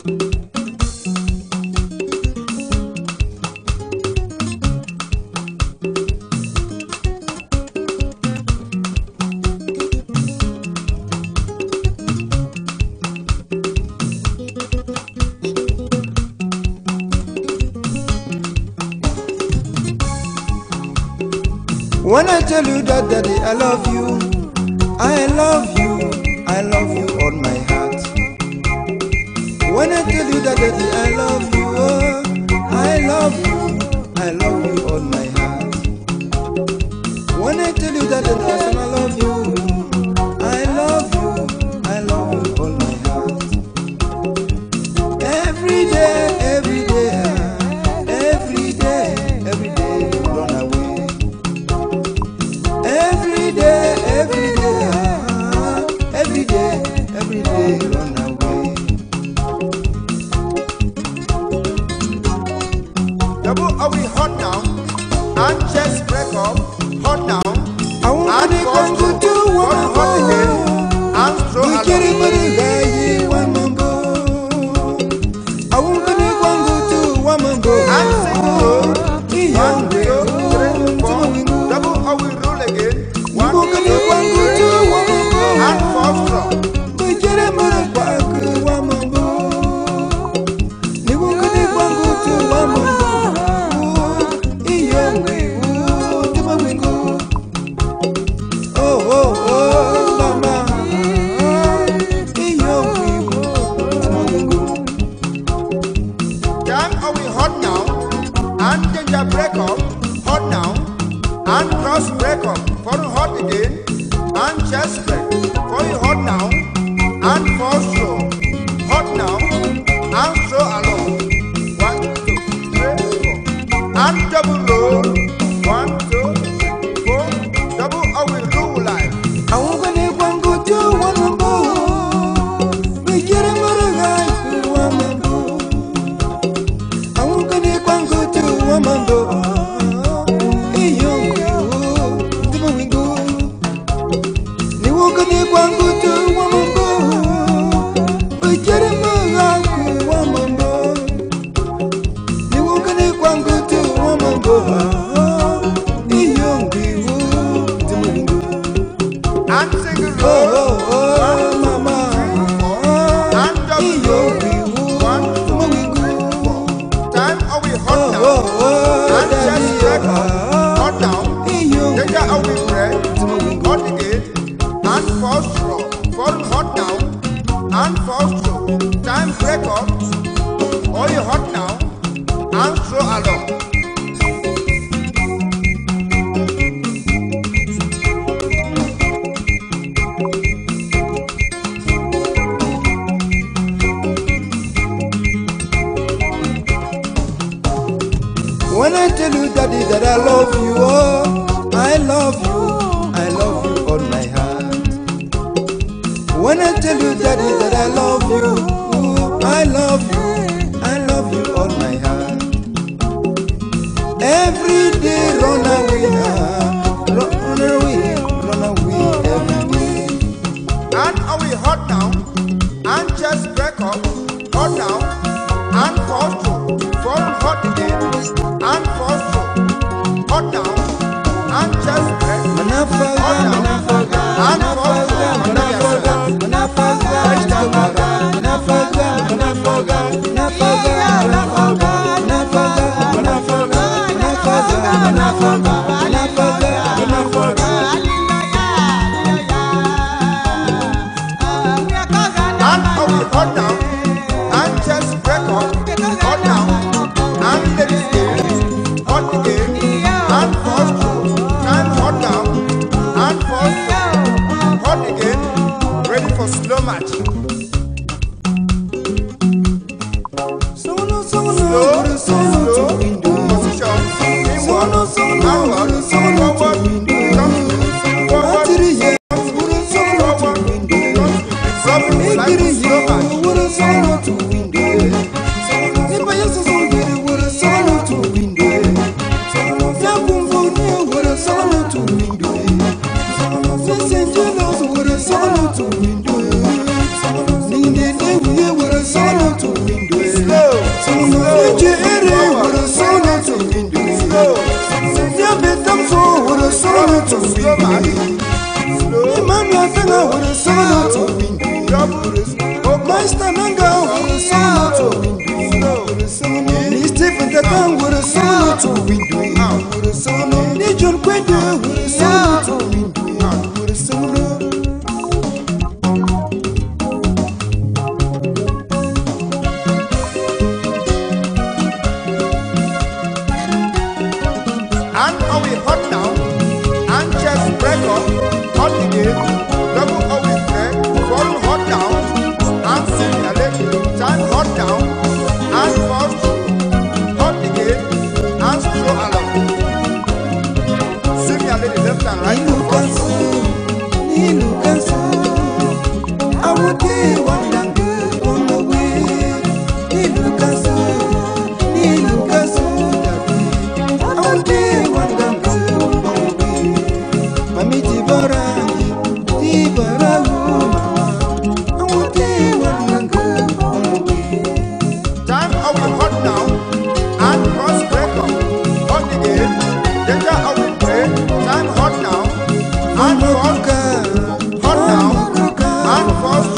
When I tell you that, daddy, I love you, I love you, I love you on my heart. When I tell you that, daddy, I love you, oh, I love you, I love you on my heart. When I tell you that, daddy, I love you, I love you, I love you on my heart. Every day, every day, every day, every day, you run away. Every day, every day, you run away. Double, are we hot now? And chest break up, hot now. I want to go to one hot again. And throw we get it, but one mambo. I want to go to one mambo. And sing low. 1, 2, 3, 4. Double, are we roll again? 1, 2, 3, 4. And 4 strong. We get it, but one mambo. You want to go to one mambo. Break up, hot now, and cross break up, for hot again, and chest break, for you hot now, and for throw, hot now, and throw along, 1, 2, 3, 4, and double roll, 1, 2, 3, 4, double I will roll live. I want to go to one mambo, we get a mother guy to one mambo. I want to go to one mambo. And sing a roll, 1, 2, 3, 4, and double roll, 1, 2, 3, 4. Time are we hot now, and chest break up, hot now. Then are we break, hot again, and first roll, for hot now, and first roll. Time break up, are you hot now, and throw along. When I tell you, daddy, that I love you, oh, I love you, I love you on my heart. When I tell you, daddy, that I love you, oh, I love you on my heart. Every day, run away, run away, run away, every day. And are we hot now? And just break up, hot now, and first roll, for hot again, and first roll, hot now, and just break, hot now, and first roll, slow match. Slow, slow, position, inward, outward, forward, forward, like slow match. To to win. Emmanuel Fenga with a solo to win. Master Nanga with a solo to win. Stephen Tapang with a solo to win. John Quenda with a solo to win. With a solo. And are we hot now? And just break up, hot again, double are we break, fall hot down, and simulate, time hot down, and fast, hot again, and slow along. Simulate the left and right, fast. I would be one and good on the way. Time are we hot now, and cross break up, hot again, danger are we break, time hot now, and fast, hot now, and fast.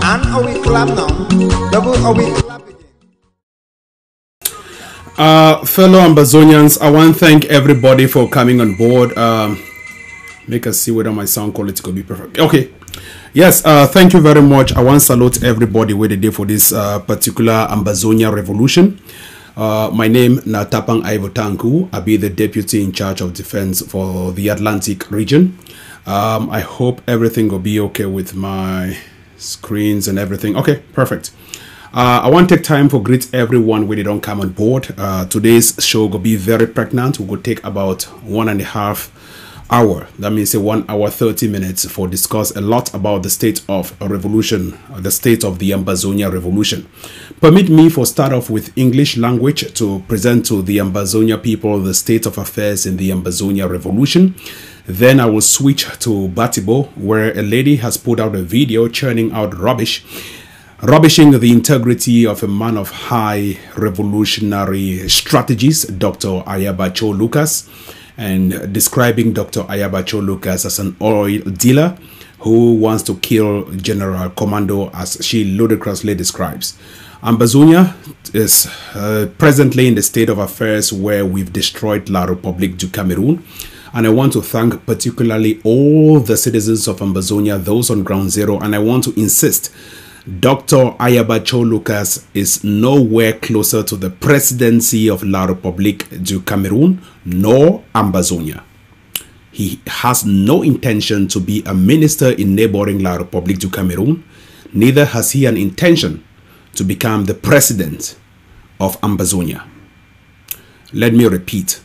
And are we clap now? Double are we clap again? Fellow Ambazonians, I want to thank everybody for coming on board. Make us see whether my sound quality could be perfect. Okay. Yes, thank you very much. I want to salute everybody where they did for this particular Ambazonia revolution. My name na Tapang Tanku. I be the deputy in charge of defense for the Atlantic region. I hope everything will be okay with my screens and everything. Okay, perfect. I want to take time for greet everyone when they don't come on board. Today's show will be very pregnant. We will take about 1.5 hours. That means 1 hour 30 minutes for discuss a lot about the state of a revolution, the state of the Ambazonia revolution. Permit me for start off with English language to present to the Ambazonia people the state of affairs in the Ambazonia revolution. Then I will switch to Batibo, where a lady has put out a video churning out rubbishing the integrity of a man of high revolutionary strategies, Dr. Ayabacho Lucas, and describing Dr. Ayabacho Lucas as an oil dealer who wants to kill General Commando, as she ludicrously describes. Ambazonia is presently in the state of affairs where we've destroyed La République du Cameroon. And I want to thank particularly all the citizens of Ambazonia, those on ground zero. And I want to insist, Dr. Ayabacho Lucas is nowhere closer to the presidency of La République du Cameroon, nor Ambazonia. He has no intention to be a minister in neighboring La République du Cameroon. Neither has he an intention to become the president of Ambazonia. Let me repeat,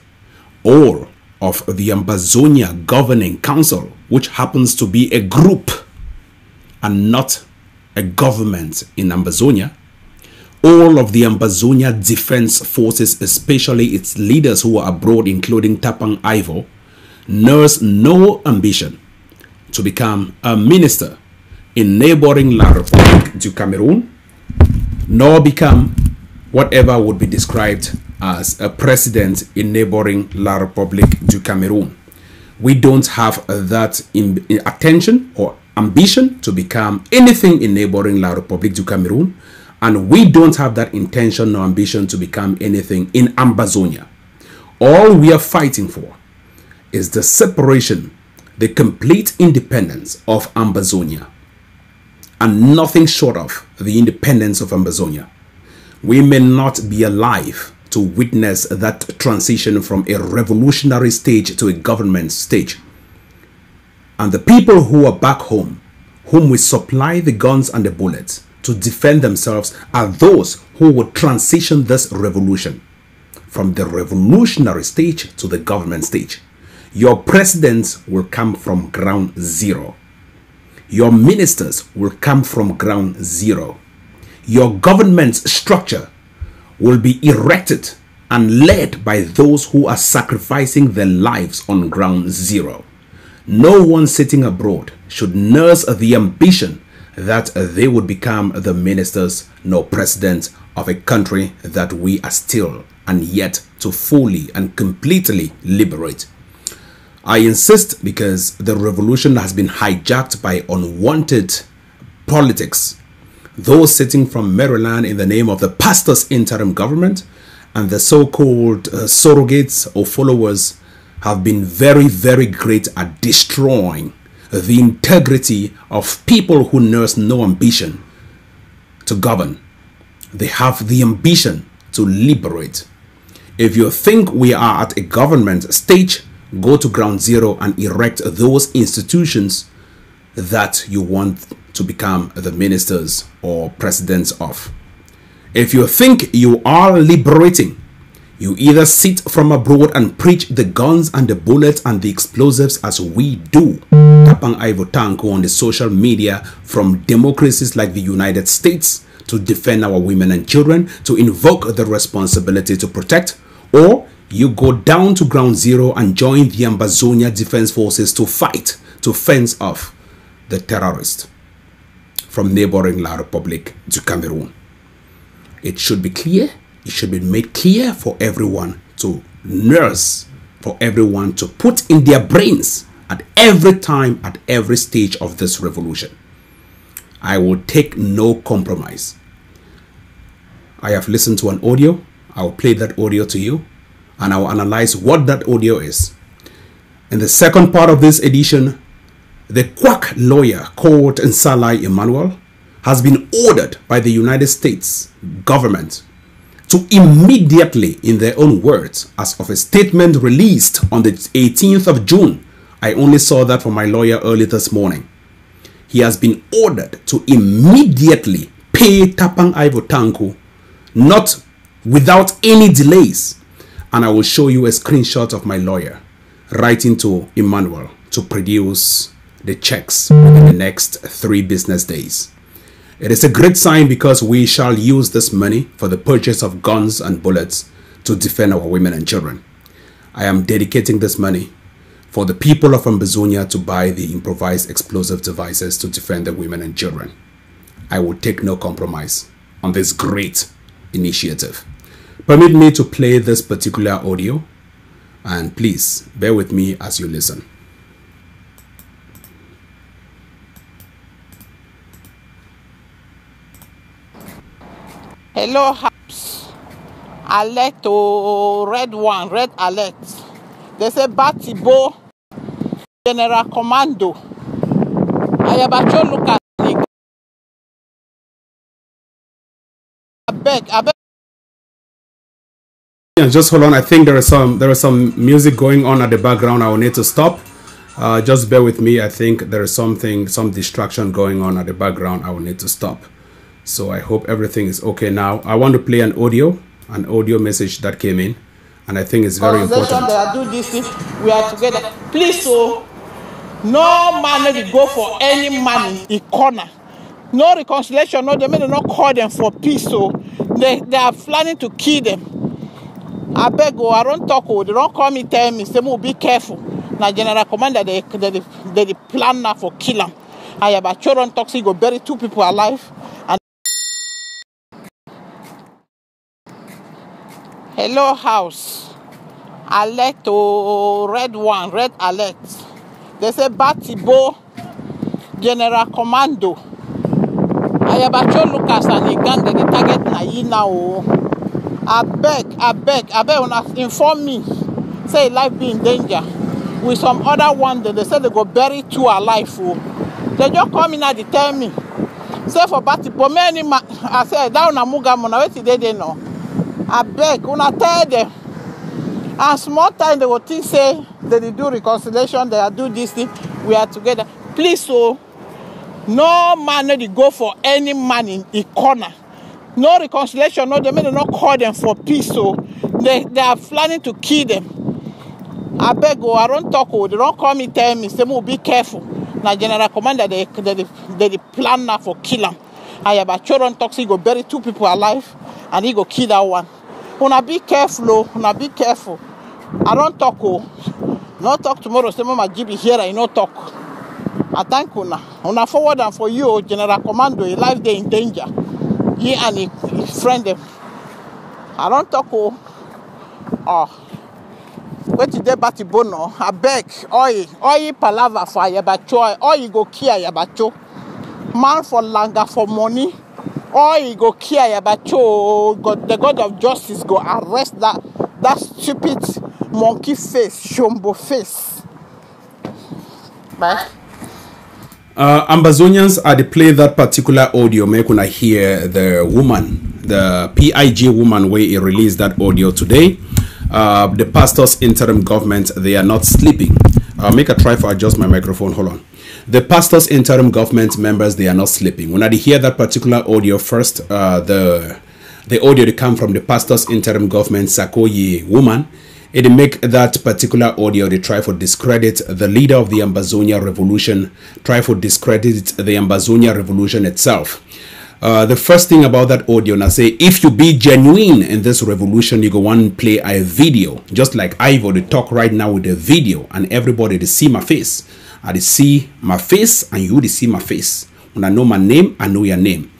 all of the Ambazonia Governing Council, which happens to be a group and not a government in Ambazonia, all of the Ambazonia Defense Forces, especially its leaders who are abroad, including Tapang Ivo, nurse no ambition to become a minister in neighboring La République du Cameroon, nor become whatever would be described as a president in neighboring La République du Cameroon. We don't have that attention or ambition to become anything in neighboring La République du Cameroon. And we don't have that intention or ambition to become anything in Ambazonia. All we are fighting for is the separation, the complete independence of Ambazonia, and nothing short of the independence of Ambazonia. We may not be alive to witness that transition from a revolutionary stage to a government stage. And the people who are back home, whom we supply the guns and the bullets to defend themselves, are those who will transition this revolution from the revolutionary stage to the government stage. Your presidents will come from ground zero. Your ministers will come from ground zero. Your government structure will be erected and led by those who are sacrificing their lives on ground zero. No one sitting abroad should nurse the ambition that they would become the ministers nor president of a country that we are still and yet to fully and completely liberate. I insist because the revolution has been hijacked by unwanted politics. Those sitting from Maryland in the name of the pastor's interim government and the so-called surrogates or followers have been very, very great at destroying the integrity of people who nurse no ambition to govern. They have the ambition to liberate. If you think we are at a government stage, go to ground zero and erect those institutions that you want to become the ministers or presidents of. If you think you are liberating, you either sit from abroad and preach the guns and the bullets and the explosives as we do, Tapang Ivotanko on the social media, from democracies like the United States, to defend our women and children, to invoke the responsibility to protect, or you go down to ground zero and join the Ambazonia Defense Forces to fight, to fence off the terrorists from neighboring La Republic to Cameroon. It should be clear. It should be made clear for everyone to nurse, for everyone to put in their brains at every time, at every stage of this revolution. I will take no compromise. I have listened to an audio. I will play that audio to you and I will analyze what that audio is. In the second part of this edition, the quack lawyer called Nsalai Emmanuel has been ordered by the United States government to immediately, in their own words, as of a statement released on the 18th of June, I only saw that from my lawyer early this morning. He has been ordered to immediately pay Tapang Ivotanko, not without any delays. And I will show you a screenshot of my lawyer writing to Emmanuel to produce the checks within the next 3 business days. It is a great sign because we shall use this money for the purchase of guns and bullets to defend our women and children. I am dedicating this money for the people of Ambazonia to buy the improvised explosive devices to defend the women and children. I will take no compromise on this great initiative. Permit me to play this particular audio, and please bear with me as you listen. Hello, House. Alert to red one, red alert. They say Batibo, General Commando. I have actually look at it. I beg. Yeah, just hold on. I think there is some music going on at the background. I will need to stop. Just bear with me. I think there is some distraction going on at the background. I will need to stop. So I hope everything is okay now. I want to play an audio message that came in, and I think it's very important. That do this thing, we are together. Please, so no man will go for any man in corner. No reconciliation. No, they may not call them for peace. So they are planning to kill them. I beg you, I don't talk. They don't call me, tell me, say, be careful. Now, General Commander, they plan now for kill them. I have a children toxic, go bury 2 people alive. Hello, House. Alert to red one, red alert. They say Batibo, General Commando. Ayabacho Lucas and the gang that they target na you now. I beg, when I inform me, say life be in danger. With some other one, they say they go bury 2 alive. They just come in and they tell me, say for Batipo, many man, I say down a Mugamona, wait till they know. I beg, when I tell them, and small time they will think say they do reconciliation, they do this thing, we are together. Please, so no man they go for any man in a corner. No reconciliation, no, they may not call them for peace, so they are planning to kill them. I beg, I don't talk, they don't call me, tell me, say, be careful. Now, General Commander, they plan now for kill them. I have a children talk, he go bury 2 people alive, and he go kill that one. Una be careful, una be careful. I don't talk, no talk tomorrow, say, Mama GB here, I no talk. I thank una. Una forward and for you, General Commando, your life they in danger. He and his friend them. I don't talk, wait till they bat bono. I beg, oi palava for Ayabacho, oi go kill Ayabacho. Man for langa for money, oi go kill Ayabacho. God, the God of justice go arrest that stupid monkey face, shombo face. Bye. Ambazonians are the play that particular audio make when I hear the woman, the PIG woman, where he released that audio today. The pastor's interim government, they are not sleeping. I'll make a try for adjust my microphone. Hold on. The pastor's interim government members, they are not sleeping. When I hear that particular audio first, the audio that come from the pastor's interim government, Sakoyi woman, it make that particular audio, they try to discredit the leader of the Ambazonia revolution, try to discredit the Ambazonia revolution itself. The first thing about that audio, and I say, if you be genuine in this revolution, you go want to play a video, just like Ivo, they talk right now with the video, and everybody they see my face. I they see my face, and you they see my face. When I know my name, I know your name.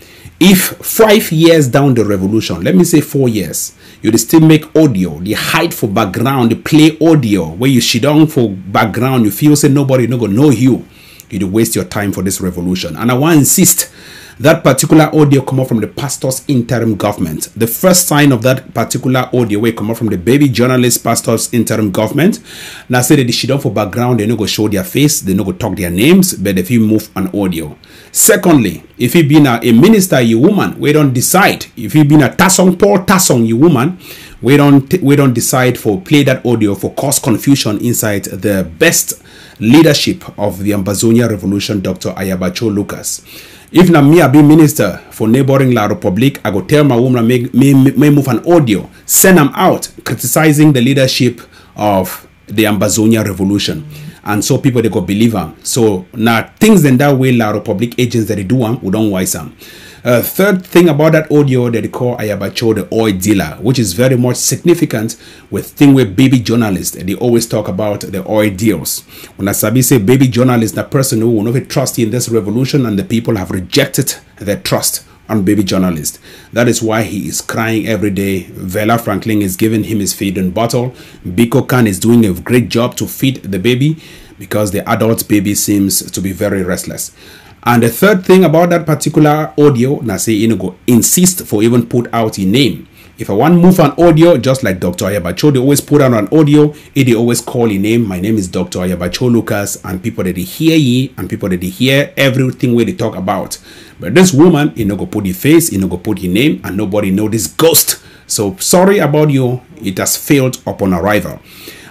If 5 years down the revolution, let me say 4 years, you still make audio, the hide for background, the play audio, where you sit down for background, you feel say nobody no go know you. You waste your time for this revolution. And I want to insist that particular audio come up from the pastor's interim government. The first sign of that particular audio will come up from the baby journalist pastor's interim government. Now say that they sit down for background, they no go show their face, they no go talk their names, but if you move an audio. Secondly, if you been a minister, you woman, we don't decide. If you been a Tasong, Paul Tasong, you woman, we don't decide for play that audio for cause confusion inside the best leadership of the Ambazonia revolution, Dr. Ayabacho Lucas. If na me I be minister for neighboring La Republique, I go tell my woman may move an audio, send them out criticizing the leadership of the Ambazonia revolution. And so people they go believe them. So now things in that way La Republique agents that they do them, we don't wise them. Third thing about that audio that they call Ayabacho the oil dealer, which is very much significant with thing with baby journalists. They always talk about the oil deals. When I say baby journalist, the person who will not trust in this revolution, and the people have rejected their trust on baby journalist. That is why he is crying every day. Vela Franklin is giving him his feeding bottle. Biko Khan is doing a great job to feed the baby because the adult baby seems to be very restless. And the third thing about that particular audio, na say you know go insist for even put out a name. If I want to move an audio, just like Dr. Ayabacho, they always put out an audio, they always call a name. My name is Dr. Ayabacho Lucas, and people that they hear ye, and people that they hear everything where they talk about. But this woman, you know go put your face, you know go put your name, and nobody know this ghost. So sorry about you, it has failed upon arrival.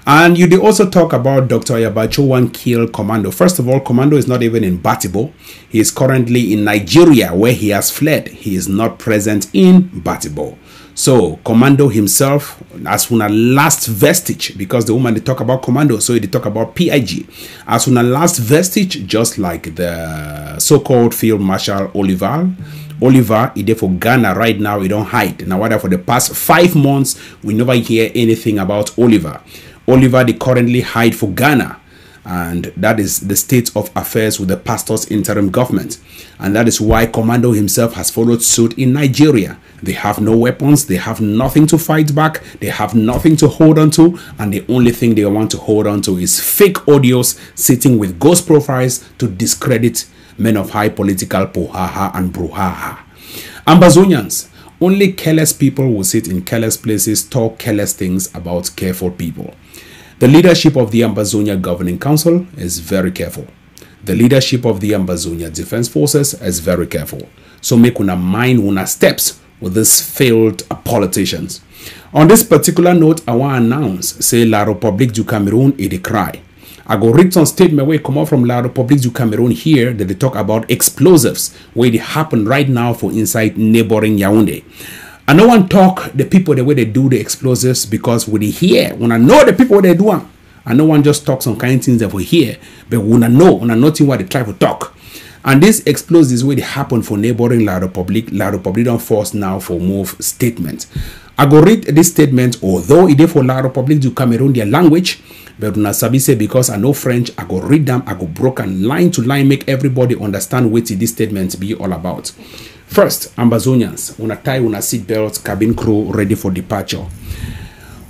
And you did also talk about Dr. Ayabacho one kill Commando. First of all, Commando is not even in Batibo. He is currently in Nigeria, where he has fled. He is not present in Batibo. So Commando himself, as soon as last vestige, because the woman they talk about Commando, so they talk about PIG. As soon as last vestige, just like the so-called Field Marshal Oliver, he there for Ghana right now, he don't hide. Now, whether for the past 5 months, we never hear anything about Oliver. Oliver, they currently hide for Ghana. And that is the state of affairs with the pastor's interim government. And that is why Commando himself has followed suit in Nigeria. They have no weapons. They have nothing to fight back. They have nothing to hold on to. And the only thing they want to hold on to is fake audios sitting with ghost profiles to discredit men of high political pohaha and brouhaha. Ambazonians, only careless people will sit in careless places, talk careless things about careful people. The leadership of the Ambazonia Governing Council is very careful. The leadership of the Ambazonia Defense Forces is very careful. So make una mind una steps with these failed politicians. On this particular note, I want to announce, say La République du Cameroun is the cry. I go read some statement where come out from La République du Cameroun here that they talk about explosives where they happen right now for inside neighboring Yaoundé. I no one talk the people the way they do the explosives because we hear when I know the people they do them. I no one just talk some kind of things that we hear, but when I know what they try to talk. And this explosives where they happen for neighboring La République don't force now for move statement. I go read this statement, although it is for La République du Cameroun their language, but una sabi say because I know French, I go read them, I go broken line to line, make everybody understand what this statement be all about. First, Ambazonians, una tie una seat belt, cabin crew ready for departure.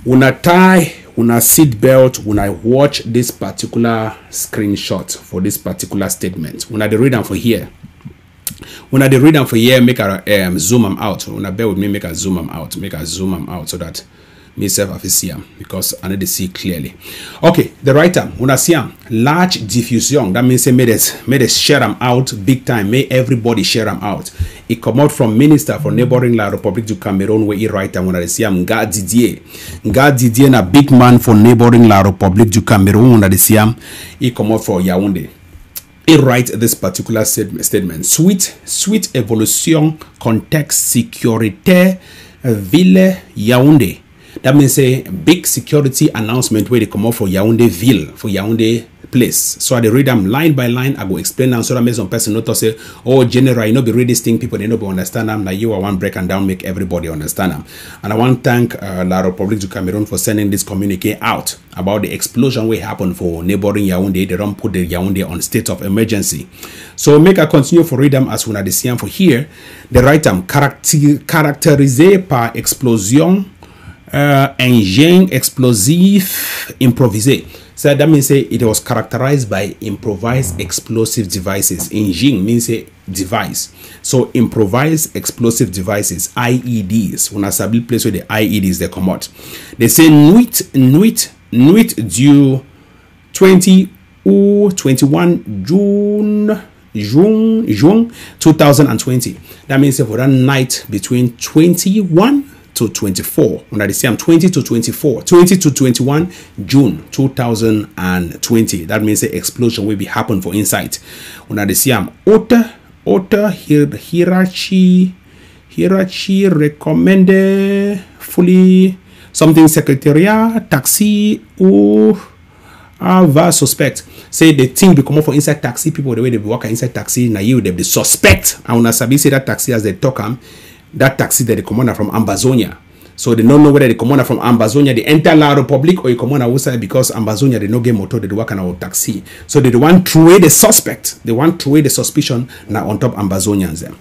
Una tie una seat belt when I watch this particular screenshot for this particular statement. When I read them for here. When I read them for here, make a zoom them out. When I bear with me, make a zoom them out. Make a zoom them out so that myself have to see them because I need to see clearly. Okay, the writer when I see them large diffusion. That means say made us share them out big time. May everybody share them out. It come out from minister for neighboring La République du Cameroun where he write when I see him Nga Didier na big man for neighboring La République du Cameroun when I see him. He come out for Yaoundé. He writes this particular statement. Suite évolution contexte sécuritaire ville Yaoundé. That means a big security announcement where they come out for Yaoundé ville, for Yaoundé place. So I read them line by line. I go explain them so that makes some person not to say, oh, general, you know, be read this thing, people they know be understand them. Like you, I want break and down, make everybody understand them. And I want to thank La République du Cameroun for sending this communique out about the explosion where happened for neighboring Yaoundé. They don't put the Yaoundé on state of emergency. So make I continue for read them as when I see them for here. The write them caractérisé par explosion. Engin explosif improvisé. So that means it was characterized by improvised explosive devices. Engin means a device. So improvised explosive devices, IEDs. When I sabi place where the IEDs they come out. They say nuit du 20 ou 21 June 2020. That means for that night between 21 to 24. When I say I'm 20 to 24, 20 to 21 June 2020. That means the explosion will be happen for inside. When I say I'm Ota hierarchy recommended fully something secretariat taxi or va suspect. Say the thing be come up for inside taxi people the way they work inside taxi now you they be suspect. And when I sabi say that taxi as they talk that taxi that they come on from Ambazonia. So they don't know whether they come on from Ambazonia, they enter La République or you come on outside because Ambazonia they no get motor, they work on our taxi. So they want to away the suspect. They want to away the suspicion now on top Ambazonians them.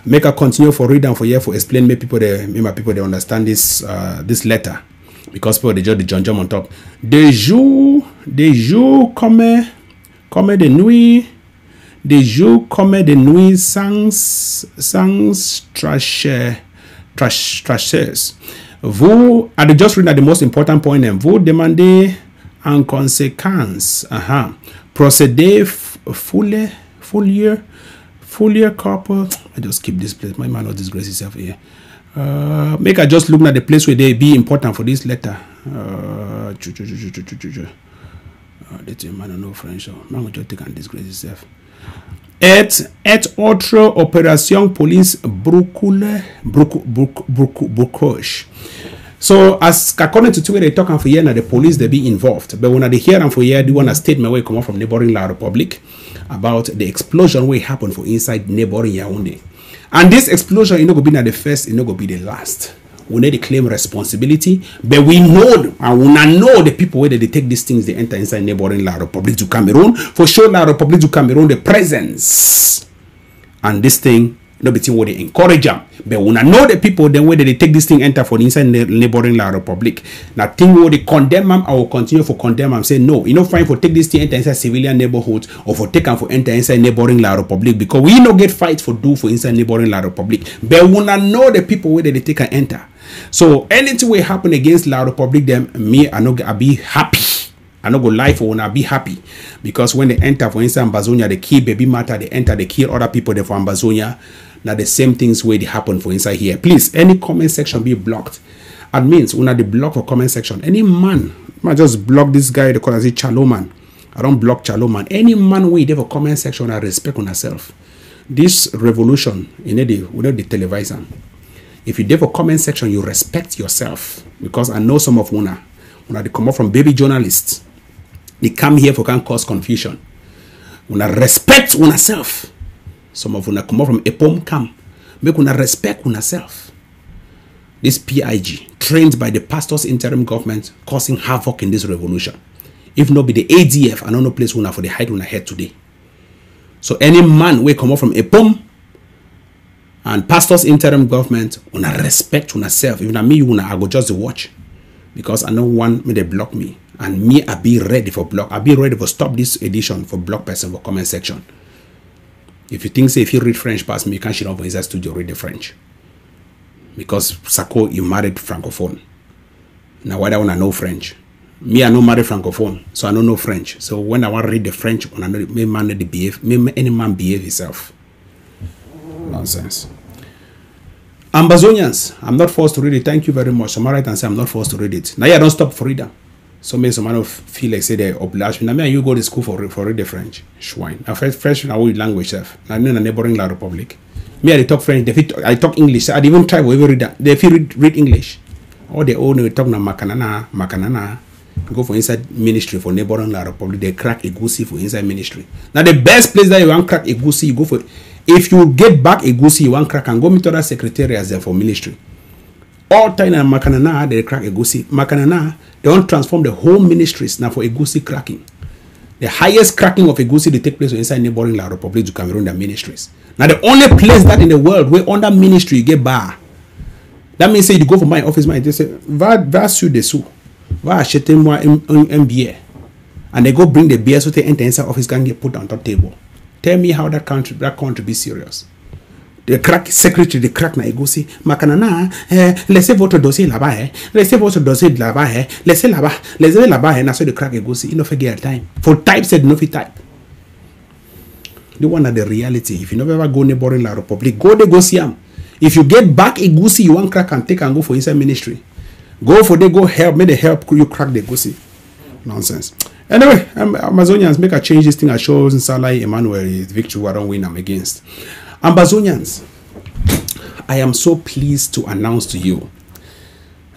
Make a continue for read and for here for explain me people they understand this this letter. Because people they just the John on top. Des jours comme de nuit. Des jours comme de nuit sans trashers. Vous, I just read at the most important point, vous demandez en conséquence, procédé foulier couple. I just keep this place. My man will disgrace himself here. Make I just look at the place where they be important for this letter. That's a man no French. Man will just take and disgrace himself. Et autre opération police Brucoche. So as according to where they talking for here now the police they be involved. But when they hear them for here, they want a statement where come out from neighboring La République about the explosion where happened for inside neighboring Yaoundé. And this explosion is not going to be the first, it's not going to be the last. We need to claim responsibility, but we know and we know the people where they take these things, they enter inside neighboring La République du Cameroun for sure. La République du Cameroun the presence, and this thing No be thing where they encourage them. But when I know the people, then where they take this thing enter for the inside neighboring La Republic. Now thing where they condemn them, I will continue for condemn them. Say no, you know fine for take this thing enter inside civilian neighborhoods or for take them for enter inside neighboring La Republic because we no get fight for do for inside neighboring La Republic. But when I know the people where they take and enter. So anything will happen against La Republic, them me I be happy. I no go lie for when I be happy because when they enter for instance Ambazonia, they kill baby matter, they enter, they kill other people there for Ambazonia. Now the same things where they happen for inside here. Please, any comment section be blocked. That means when I block for comment section, any man, I just block this guy because I say Chalo man. I don't block Chalo man. Any man way there for comment section, I respect on herself. This revolution, you know the televisor. If you there for comment section, you respect yourself because I know some of when they come up from baby journalists. They come here for can cause confusion. When I respect oneself, some of when I come up from EPOM come, make una respect oneself. This PIG, trained by the pastors interim government, causing havoc in this revolution. If not be the ADF, I don't know place una for the hide una head today. So any man will come up from EPOM and pastors interim government, una respect oneself. If not me, I go just watch. Because I know one may they block me. And me, I be ready for block. I be ready for stop this edition for block person for comment section. If you think say if you read French past me, you can't sit over inside studio read the French. Because Sako, you married Francophone. Now why do I want to know French? Me, I know married Francophone, so I don't know French. So when I want to read the French, when I know me man the behave, me any man behave himself. Nonsense. Ambazonians, I'm not forced to read it. Thank you very much. So I'm right and say I'm not forced to read it. Now I don't stop for reading. So maybe some man of feel like say they oblige me. Now me and you go to school for read the French. Swine. Now French now with language self. Now in a neighboring La Republic. Me I talk French. I talk English. I even try whatever read that. They read English. All they own they talk na makanana. Go for inside ministry for neighboring La Republic. They crack a goosey for inside ministry. Now the best place that you want crack a goosey, you go for. If you get back a goosey, you want crack and go meet other secretariats there for ministry. All time in Makanana, they crack a goosey. Makanana, they don't transform the whole ministries now for a goosey cracking. The highest cracking of a goosey they take place inside neighboring La Republic to Cameroon, their ministries. Now the only place that in the world where under ministry you get bar. That means say you go for my office, they say, va sur dessous, va acheter moi un beer. And they go bring the beer so they enter inside office can get put on top table. Tell me how that country be serious. The crack secretary, the crack na egosi. Makanana, laissez votre dossier là-bas, laissez votre dossier là-bas, laissez là-bas, na so the crack egosi. You no forget time. For type said no fit type. The one at the reality. If you never ever go neighboring La Republic, go there, go see them. If you get back egosi, you want crack and take and go for inside ministry. Go for they go help, may they help you crack the egosi. Nonsense. Anyway, Amazonians make a change this thing. I show Nsala Emmanuel is victory. I don't win them against. Amazonians, I am so pleased to announce to you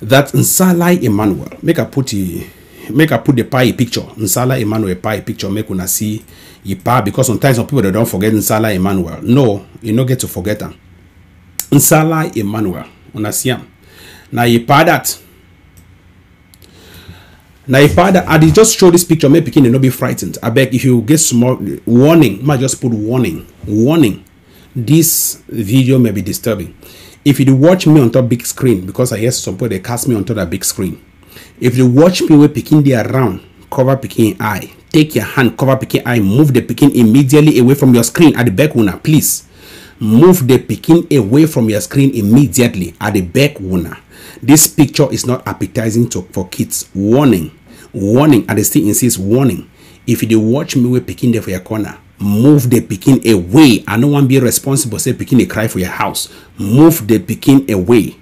that Nsala Emmanuel make I put the pie picture. Nsala Emmanuel pie picture make una see ye pie because sometimes some people they don't forget Nsala Emmanuel. No, you don't get to forget them. Nsala Emmanuel, una see him. Now ye pie that. Now, if I did just show this picture, make Pekin not be frightened. I beg if you get small warning, might just put warning. Warning. This video may be disturbing. If you watch me on top big screen, because I hear some people they cast me on top that big screen. If you watch me with Pekin there around, cover Pekin eye. Take your hand, cover Pekin eye, move the Pekin immediately away from your screen at the back winner, please. Move the Pekin away from your screen immediately at the back winner. This picture is not appetizing for kids. Warning. Warning. And they still insist warning. If you watch me with Pekin there for your corner, move the Pekin away. I don't want to be responsible. Say Pekin they cry for your house. Move the Pekin away.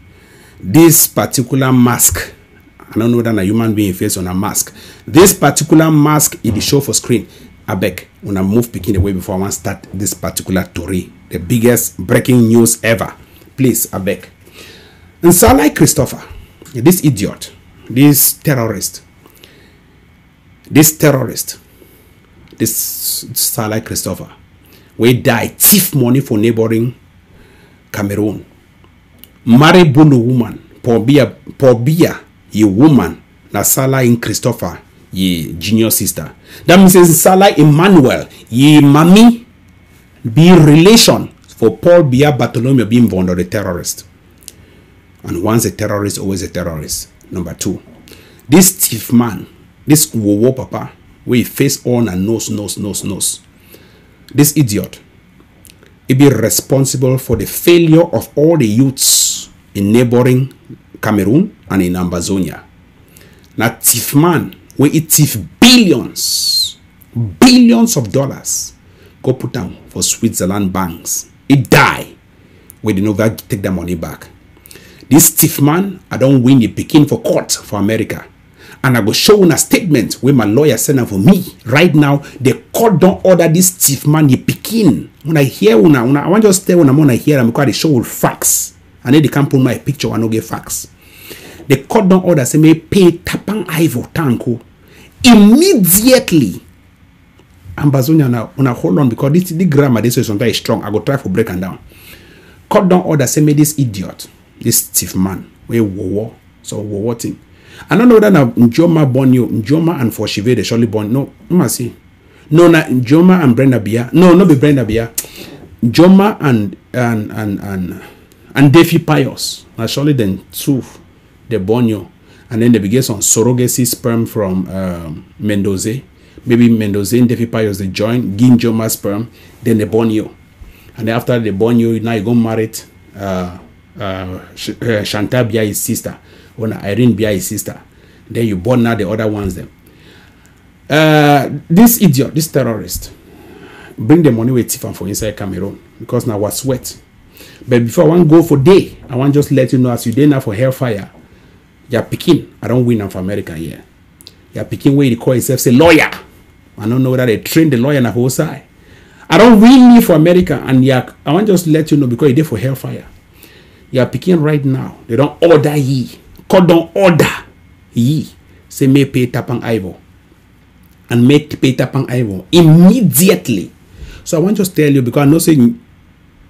This particular mask, I don't know whether a human being face on a mask. This particular mask is the show for screen. I beg when I move Pekin away before I want to start this particular story. The biggest breaking news ever. Please, I beg. And Nsala Christopher, this idiot, this terrorist, this Nsala Christopher, we die thief money for neighboring Cameroon. Marry Bulu woman, Pobia, ye woman, Nsala in Christopher, ye junior sister. That means Nsala Emmanuel, ye mommy, be relation For Paul Biya Bartholomew being born or the terrorist. And once a terrorist, always a terrorist. Number 2. This thief man, this wowo papa, where he face on and nose. This idiot, he be responsible for the failure of all the youths in neighboring Cameroon and in Ambazonia. Now thief man, where he thief billions of dollars, go put them for Switzerland banks. He die where they never take the money back. This thief man, I don't win the picking for court for America. And I go show a statement where my lawyer sent for me. Right now, the court don't order this thief man the picking. When I hear I want to just tell when I hear them because they show facts. And then they can't put my picture and no get facts. The court don't order say me pay Tapang Ivo Tanko immediately. Ambazonia now hold on because this the grammar this is sometimes strong. I go try for break and down. Court don't order say me this idiot, this thief man, where war thing. I don't know whether now Njoma born you, Njoma and for Shive they surely born. No, must see. No, na Njoma and Brenda Bia. No, not be Brenda Bia. Njoma and Defi Pius. Now surely then two they born you, and then they begin some surrogacy sperm from Mendoza. Maybe Mendoza and Defi Pius they join, give Njoma sperm, then they born you, and then after they born you, now you go married Chantal Bia his sister. When Irene Bia his sister, then you born now the other ones them. This idiot, this terrorist, bring the money with Tiffan for inside Cameroon because now was sweat. But before I want to go for day, I want just let you know as you did now for hellfire. You're picking. I don't win for America here. You're picking where they call yourself say lawyer. I don't know whether they train the lawyer on the whole side. I don't win me for America, and I want just let you know because you did for hellfire. You're picking right now. They don't order ye. Court don't order ye say may pay Tapang Ivo and make pay Tapang Ivo immediately. So I want to just tell you because I know saying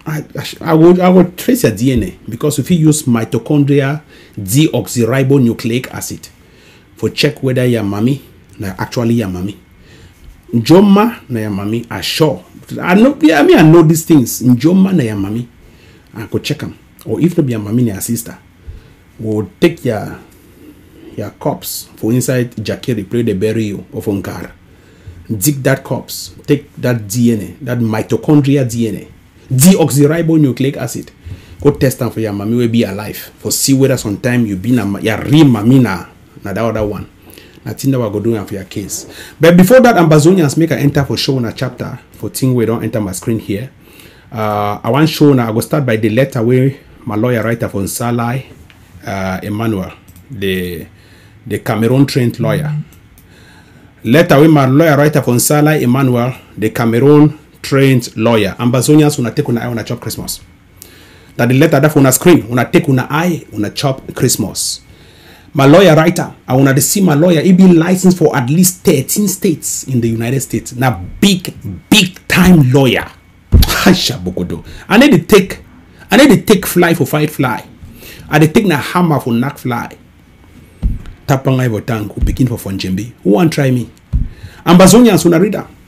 I will trace your DNA because if you use mitochondria deoxyribonucleic acid for check whether your mommy na actually your mommy. Njoma na your mommy are sure. I know these things. Njoma na your mommy. I could check them. Or if not be your mommy na your sister. Will take your corpse for inside Jakiri, play the burial of Onkar. Dig that corpse, take that DNA, that mitochondria DNA, deoxyribonucleic acid. Go test them for your mommy will be alive. For see whether sometime you be na your real mommy na the other one. Nothing that we're going to do for your case. But before that, Ambazonians make an enter for show in a chapter for thing we don't enter my screen here. I want show now. I will start by the letter where my lawyer writer for Salai. Emmanuel, the Cameroon trained lawyer. Letter with my lawyer writer from Salah Emmanuel, the Cameroon trained lawyer. Ambazonians una take una eye una chop Christmas. That the letter that on a screen, una take una eye una chop Christmas. My lawyer writer, I wanna see my lawyer. He be licensed for at least 13 states in the United States. Now big time lawyer. I need to take fly for fight fly. I dey take na hammer for knock fly. Tapang Ivo Tanko begin for Fonjembe. Who want try me? Ambazonians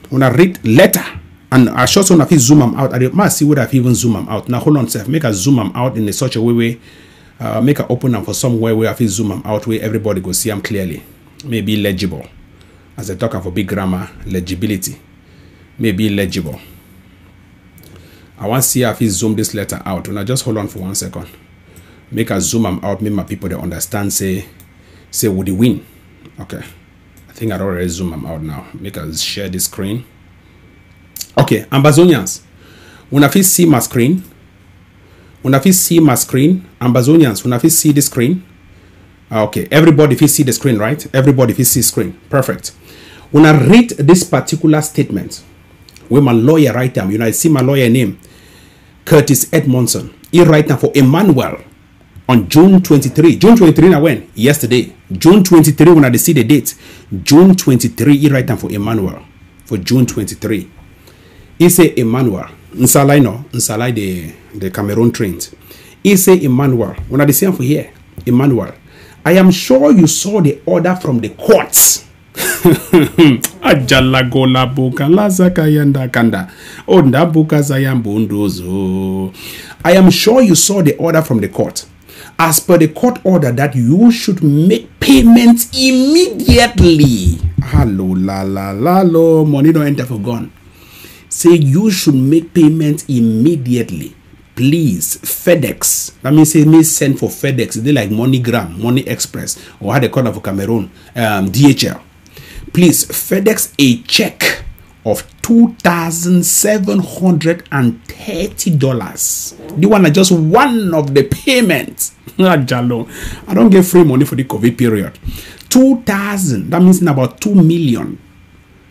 wanna read letter. And I short on if zoom them out. I must see whether I even zoom them out. Now hold on self. Make a zoom them out in such a way make a open them for somewhere where I feel zoom them out where everybody go see them clearly. Maybe legible. As I talk for big grammar, legibility. Maybe legible. I want to see if I zoom this letter out. Now just hold on for 1 second. Make a zoom them out, make my people they understand, say would they win? Okay. I think I already zoom them out now. Make us share the screen. Okay, Ambazonians. When I see my screen, Ambazonians, when I see the screen. Okay, everybody if you see the screen, right? Everybody if you see screen. Perfect. When I read this particular statement, where my lawyer write them, I see my lawyer name, Curtis Edmondson. He write now for Emmanuel. On June 23. June 23 now when? Yesterday. June 23 when I see the date. June 23 he write down for Emmanuel. For June 23. He say Emmanuel. Nsalai no. Nsalai the Cameroon trained. He say Emmanuel. When I see him for here. Emmanuel. I am sure you saw the order from the courts. Ajala gola buka la zakayanda kanda. Onda buka zayambundozo. I am sure you saw the order from the court. As per the court order that you should make payments immediately. Hello, la la la lo. Money don't enter for gone. Say you should make payments immediately. Please, FedEx. That means it may send for FedEx. They like MoneyGram, Money Express, or how they call it for Cameroon, DHL. Please, FedEx a check of $2,730. The one is just one of the payments. I don't get free money for the COVID period. 2,000. That means about 2 million.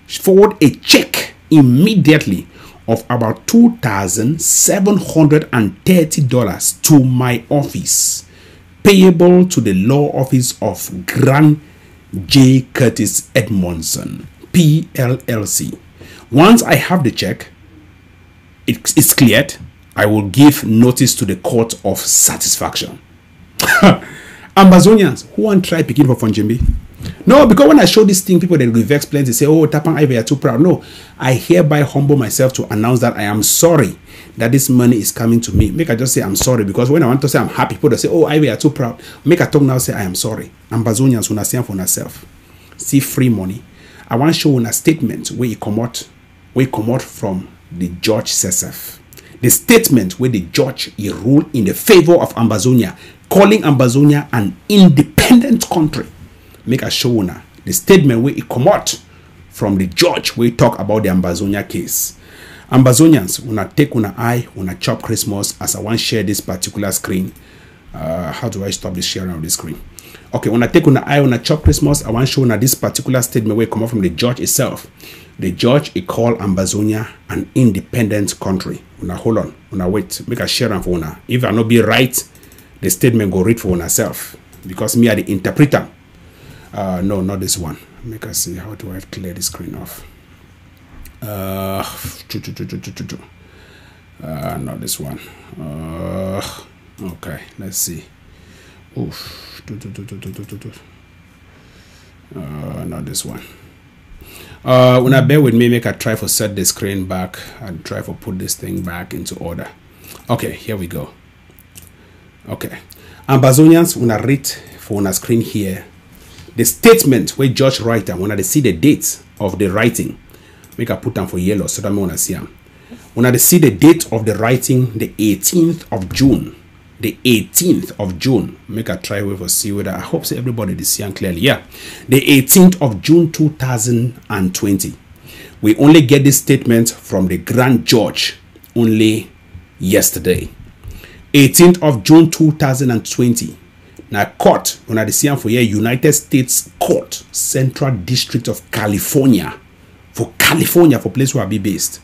Forward a check immediately of about $2,730 to my office, payable to the law office of Grant J. Curtis Edmondson, PLLC. Once I have the check, it's cleared, I will give notice to the court of satisfaction. Ambazonians, who want to try picking for Fonjimbi? No, because when I show this thing, people that will vex plenty say, oh, Tapang, I are too proud. No, I hereby humble myself to announce that I am sorry that this money is coming to me. Make I just say I'm sorry, because when I want to say I'm happy, people that say, oh, I are too proud. Make I talk now, say I am sorry. Ambazonians, when I say for myself, see free money. I want to show a statement where it come out from the judge Sesef. The statement where the judge he ruled in the favor of Ambazonia, calling Ambazonia an independent country. Make a show una the statement where it come out from the judge where talk about the Ambazonia case. Ambazonians, una take una eye, una chop Christmas as I want to share this particular screen. How do I stop the sharing of the screen? Okay, when I take una eye, una chop Christmas, I want to show una this particular statement where it come out from the judge itself. The judge he called Ambazonia an independent country. Una hold on, una wait, make a share for una. If I not be right, the statement go read for una self, because me are the interpreter. No, not this one. Make us see, how do I clear the screen off? Not this one. Okay, let's see. Oof. Not this one. When I bear with me, make I try to set the screen back and try to put this thing back into order. Okay, here we go. Okay, Ambazonians, when I read for on a screen here, the statement where judge writer, when I see the date of the writing, make I put them for yellow so that I want to see them. When I see the date of the writing, the 18th of June, the 18th of June, make I try to see whether I hope so everybody is seeing clearly. Yeah, the 18th of June 2020. We only get this statement from the grand judge only yesterday. 18th of June 2020. Now court, when I see for here, United States Court, Central District of California, for place where I be based.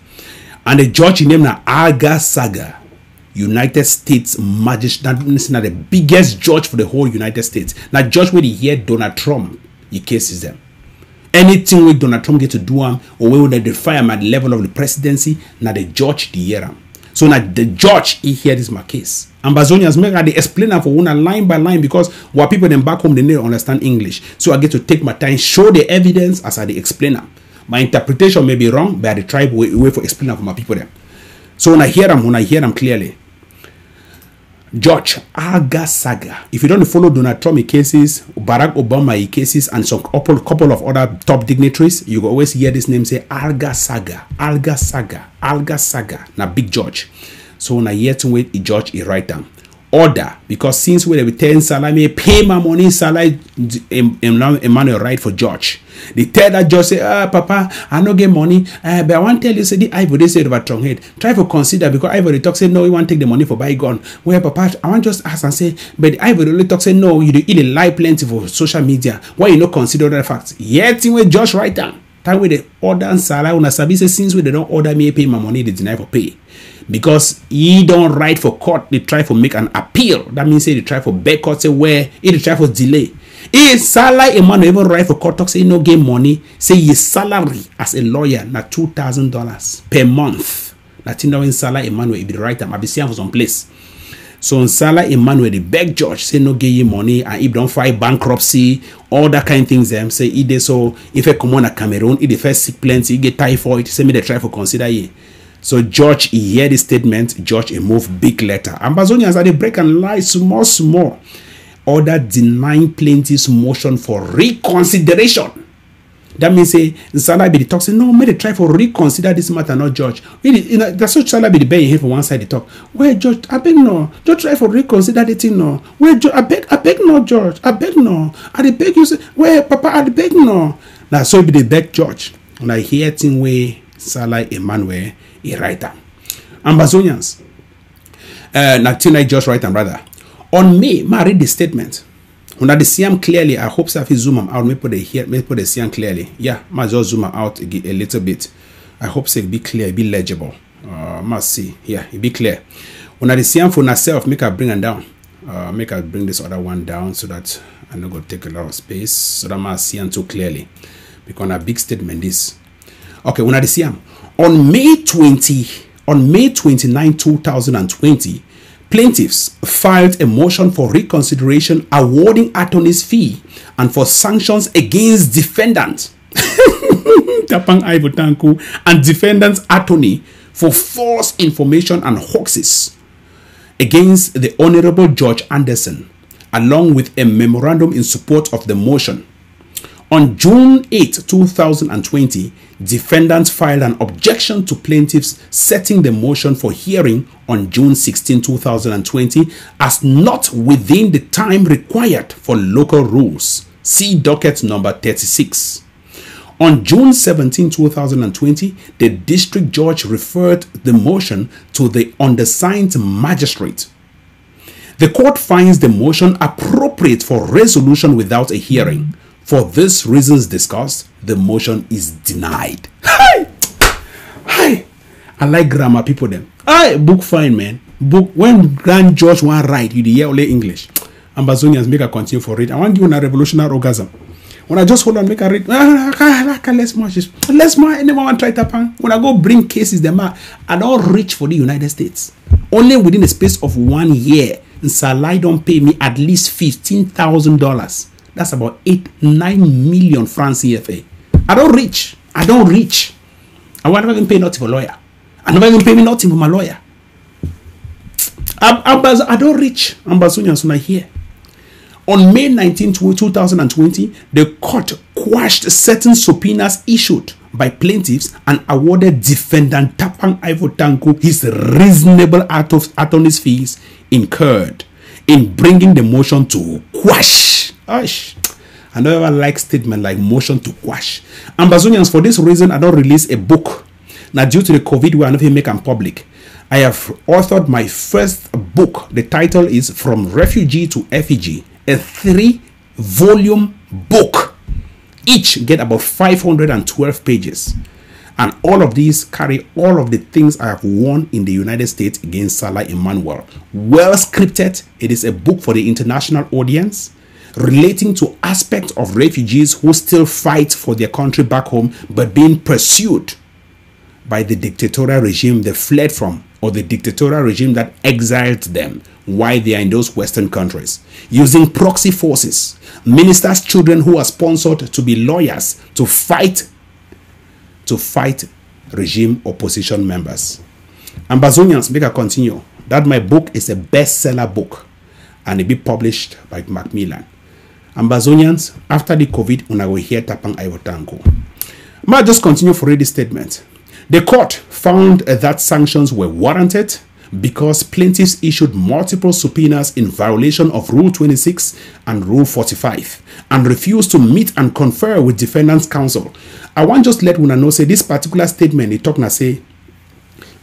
And the judge in name na Alga Saga, United States Magistrate, now the biggest judge for the whole United States. Now judge where they hear Donald Trump, he cases them. Anything with Donald Trump get to do them, or where they fire him at the level of the presidency, now the judge the hear him. So now the judge he hear this my case. Ambazonians make they explain for one line by line, because what people then back home they need to understand English. So I get to take my time, show the evidence as I explain them. My interpretation may be wrong, but I try way for explaining for my people them. So when I hear them clearly. Judge Alga Saga. If you don't follow Donald Trump cases, Barack Obama cases, and some couple of other top dignitaries, you will always hear this name say Alga Saga, Alga Saga, Alga Saga. Now big judge. So when I hear to wait, a judge he write down order, because since we tell Salah me pay my money, Salah Emmanuel right for judge. The tell that judge say, Papa, I no get money, but I want to tell you, say the Ivory said over strong head. Try to consider, because Ivory talk say no, we want to take the money for buy gun. Well, Papa, I want just ask and say, but the Ivory only talk say no, you do eat a lie plenty for social media. Why you not consider that fact? Yet in way judge write down. Time with the order and Salah una sabi say since we they don't order me pay my money, they deny for pay. Because he don't write for court, they try to make an appeal. That means say they try for back court, say where they try for delay. His salary, a man even write for court talk, say no get money, say his salary as a lawyer na $2,000 per month. Nothing now in salary, a man will be right. I'm be seeing for some place. So Nsala Emmanuel, the beg judge, say no give you money, and if don't file bankruptcy, all that kind of things. Them say either so if a come on a Cameroon, if the first sick plenty, get typhoid, say me the try for consider ye. So judge he hear the statement, judge he move big letter. Ambazonians are they break and lie small. Order denying plaintiff's motion for reconsideration. That means say Nsala be the talk say no, may they try for reconsider this matter, not judge. Really, you know, that's what Nsala be the bear here for one side the talk. Where judge, I beg no, judge try for reconsider the thing no. Where judge, I beg no judge, I beg no. I beg you say, where papa, I beg no. Now so be the beg judge. And I hear thing where Nsala Emmanuel he write down. Ambazonians, Natina just write down brother. On May, I read the statement. When I see him clearly, I hope so if you zoom him out, maybe they see him clearly. Yeah, I just zoom out a little bit. I hope so it be clear, it be legible. Must see. Yeah, it be clear. When I see him for myself, make I bring him down. Make I bring this other one down so that I'm not going to take a lot of space. So that I must see him too clearly. Because a big statement this. Okay, when I see him. On May 29, 2020, plaintiffs filed a motion for reconsideration awarding attorney's fee and for sanctions against defendant Tapang Ivotanku and defendant's attorney for false information and hoaxes against the Honorable Judge Anderson, along with a memorandum in support of the motion. On June 8, 2020, defendants filed an objection to plaintiffs setting the motion for hearing on June 16, 2020 as not within the time required for local rules. See docket number 36. On June 17, 2020, the district judge referred the motion to the undersigned magistrate. The court finds the motion appropriate for resolution without a hearing. For these reasons discussed, the motion is denied. Hi! I like grammar people them. Book fine, man. Book when grand judge want write, you hear only English. Ambazonians make a continue for it. I want to give you a revolutionary orgasm. When I just hold on, make a read. Let's more. Anyone want try Tapang? When I go bring cases, them I don't reach for the United States. Only within the space of 1 year, Nsala don't pay me at least $15,000. That's about 9 million francs CFA. I don't reach. I won't even pay nothing for lawyer. I never even pay me nothing for my lawyer. I don't reach. Ambazonians when I hear. On May 19, 2020, the court quashed certain subpoenas issued by plaintiffs and awarded defendant Tapang Ivotanku his reasonable attorney's fees incurred in bringing the motion to quash. I never like statement like motion to quash. Ambazonians, for this reason, I don't release a book. Now, due to the COVID, we are not even making public. I have authored my first book. The title is From Refugee to Effigy, a 3-volume book. Each get about 512 pages. And all of these carry all of the things I have won in the United States against Nsala Emmanuel. Well scripted. It is a book for the international audience, relating to aspects of refugees who still fight for their country back home but being pursued by the dictatorial regime they fled from, or the dictatorial regime that exiled them while they are in those Western countries, using proxy forces, ministers' children who are sponsored to be lawyers to fight regime opposition members. Ambazonians, make a continue. That my book is a bestseller book and it be published by Macmillan. Ambazonians, after the COVID, when I will hear Tapang Ivotanku. I just continue for read this statement. The court found that sanctions were warranted because plaintiffs issued multiple subpoenas in violation of Rule 26 and Rule 45 and refused to meet and confer with defendants' counsel. I want just let una know say this particular statement they talk na say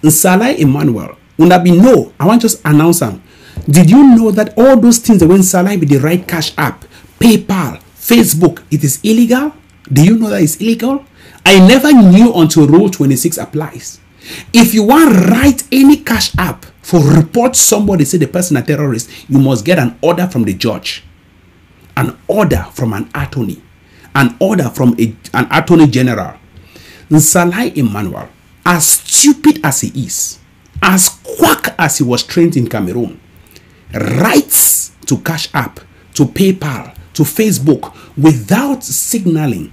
Nsala Emmanuel una be no. I want just announce them. Did you know that all those things that when Nsala be the right cash app, PayPal, Facebook, it is illegal? Do you know that it's illegal? I never knew until Rule 26 applies. If you want to write any cash app for report somebody say the person a terrorist, you must get an order from the judge, an order from an attorney, an order from an attorney general. Nsala Emmanuel, as stupid as he is, as quack as he was trained in Cameroon, rights to Cash App, to PayPal, to Facebook without signaling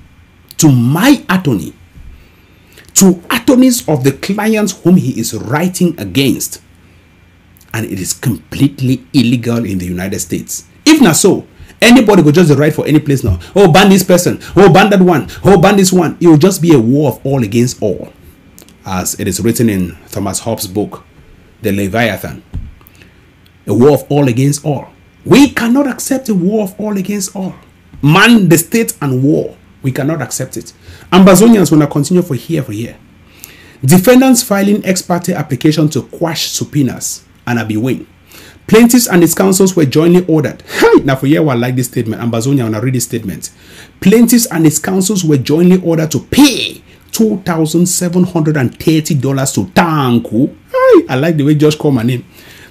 to my attorney, to attorneys of the clients whom he is writing against. And it is completely illegal in the United States. If not so, anybody could just write for any place now. Oh, ban this person. Oh, ban that one. Oh, ban this one. It will just be a war of all against all. As it is written in Thomas Hobbes' book, The Leviathan. A war of all against all. We cannot accept a war of all against all. Man, the state, and war. We cannot accept it. Ambazonians will not continue for here. Defendants filing ex parte application to quash subpoenas and Abiwin. Plaintiffs and its counsels were jointly ordered. Now for here, I like this statement. Ambazonia, I want to read this statement. Plaintiffs and its counsels were jointly ordered to pay $2,730 to Tanku. I like the way Josh called my name.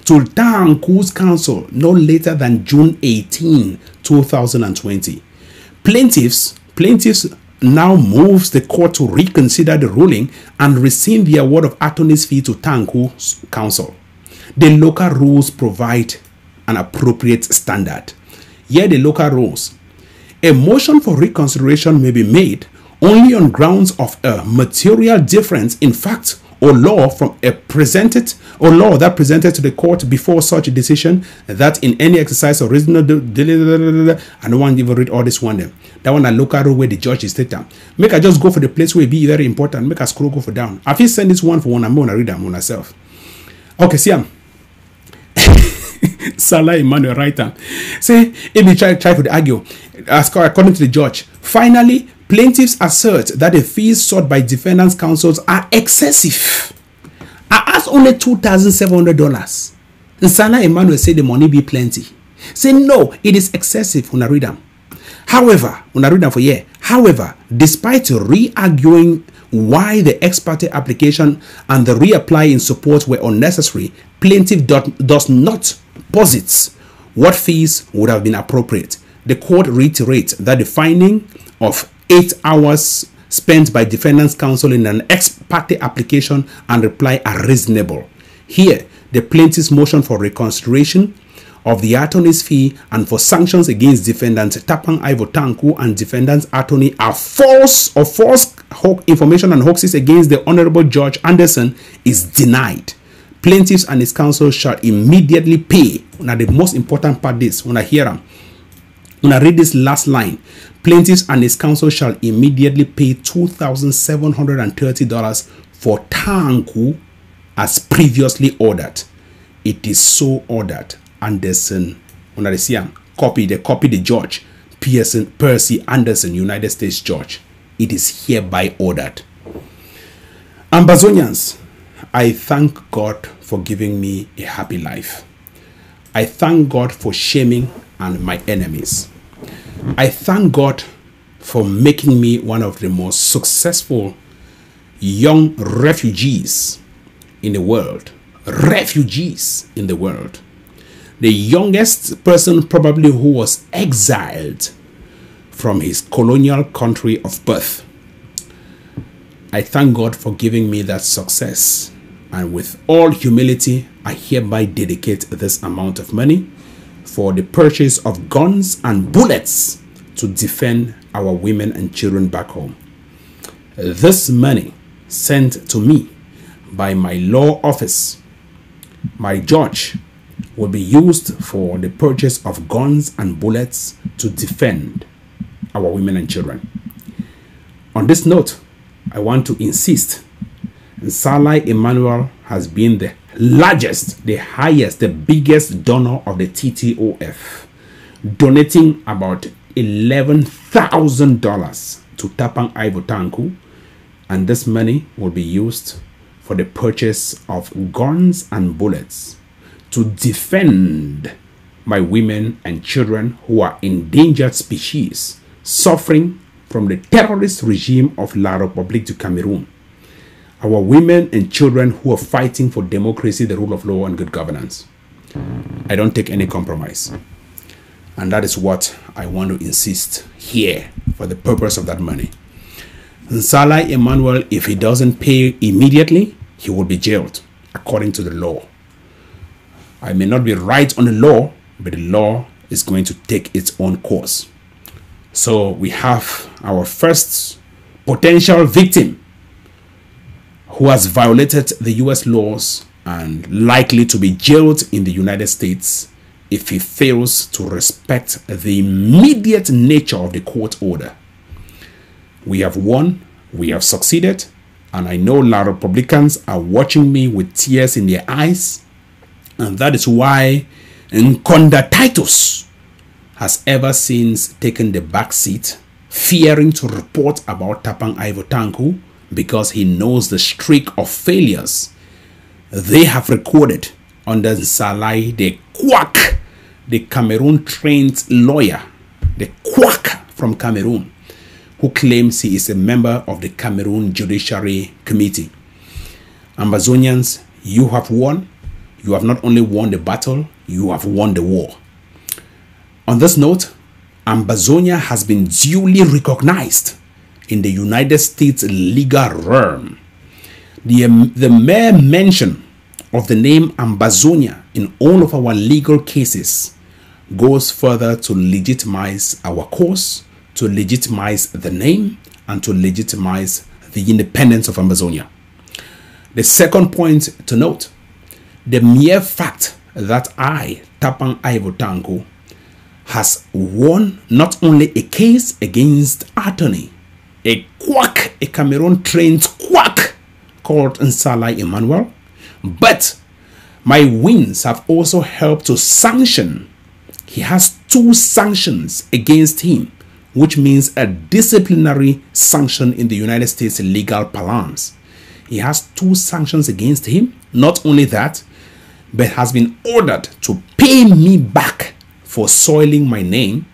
To Tanku's counsel no later than June 18, 2020. Plaintiffs now moves the court to reconsider the ruling and rescind the award of attorney's fee to Tanku's counsel. The local rules provide an appropriate standard. Here the local rules. A motion for reconsideration may be made only on grounds of a material difference in fact or law from a presented or law that presented to the court before such a decision, that in any exercise of reasonable I don't want to even read all this one. That one a local rule where the judge is taken. Make I just go for the place where it be very important. Make I scroll go for down. I feel send this one for one. I'm gonna read them on myself. Okay, see Salah Emmanuel writer. Say if you try to argue, according to the judge. Finally, plaintiffs assert that the fees sought by defendants' counsels are excessive. I asked only $2,700. And Salah Emmanuel said the money be plenty. Say no, it is excessive. When I read them. However, despite re-arguing why the ex parte application and the reapply in support were unnecessary, plaintiff does not posit what fees would have been appropriate. The court reiterates that the finding of 8 hours spent by defendant's counsel in an ex parte application and reply are reasonable. Here, the plaintiff's motion for reconsideration of the attorney's fee and for sanctions against defendants Tapang Tanku and defendant's attorney are false information and hoaxes against the Honorable Judge Anderson is denied. Plaintiffs and his counsel shall immediately pay. Now the most important part is when I hear them. When I read this last line, plaintiffs and his counsel shall immediately pay $2,730 for Tanku as previously ordered. It is so ordered. Anderson, when I see him, copy the judge, Percy Anderson, United States Judge. It is hereby ordered. Ambazonians, I thank God for giving me a happy life. I thank God for shaming and my enemies. I thank God for making me one of the most successful young refugees in the world. The youngest person probably who was exiled from his colonial country of birth. I thank God for giving me that success. And with all humility, I hereby dedicate this amount of money for the purchase of guns and bullets to defend our women and children back home. This money sent to me by my law office, my judge, will be used for the purchase of guns and bullets to defend our women and children. On this note, I want to insist, Salah Emmanuel has been the largest, the highest, the biggest donor of the TTOF, donating about $11,000 to Tapang Tanku, and this money will be used for the purchase of guns and bullets to defend my women and children who are endangered species suffering from the terrorist regime of La République du Cameroon. Our women and children who are fighting for democracy, the rule of law, and good governance. I don't take any compromise. And that is what I want to insist here for the purpose of that money. And Salah Emmanuel, if he doesn't pay immediately, he will be jailed according to the law. I may not be right on the law, but the law is going to take its own course. So we have our first potential victim who has violated the US laws and likely to be jailed in the United States if he fails to respect the immediate nature of the court order. We have won, we have succeeded, and I know a lot of Republicans are watching me with tears in their eyes, and that is why Nkonda Titus has ever since taken the back seat, fearing to report about Tapang Ivotanku because he knows the streak of failures they have recorded under Salai, the quack, the Cameroon-trained lawyer, the quack from Cameroon, who claims he is a member of the Cameroon Judiciary Committee. Ambazonians, you have won. You have not only won the battle, you have won the war. On this note, Ambazonia has been duly recognized in the United States legal realm. The mere mention of the name Ambazonia in all of our legal cases goes further to legitimize our cause, to legitimize the name, and to legitimize the independence of Ambazonia. The second point to note, the mere fact that I, Tapang Ivotanku, has won not only a case against attorney, a quack, a Cameroon-trained quack called Nsalai Emmanuel, but my wins have also helped to sanction. He has 2 sanctions against him, which means a disciplinary sanction in the United States legal parlance. He has 2 sanctions against him. Not only that, but has been ordered to pay me back for soiling my name.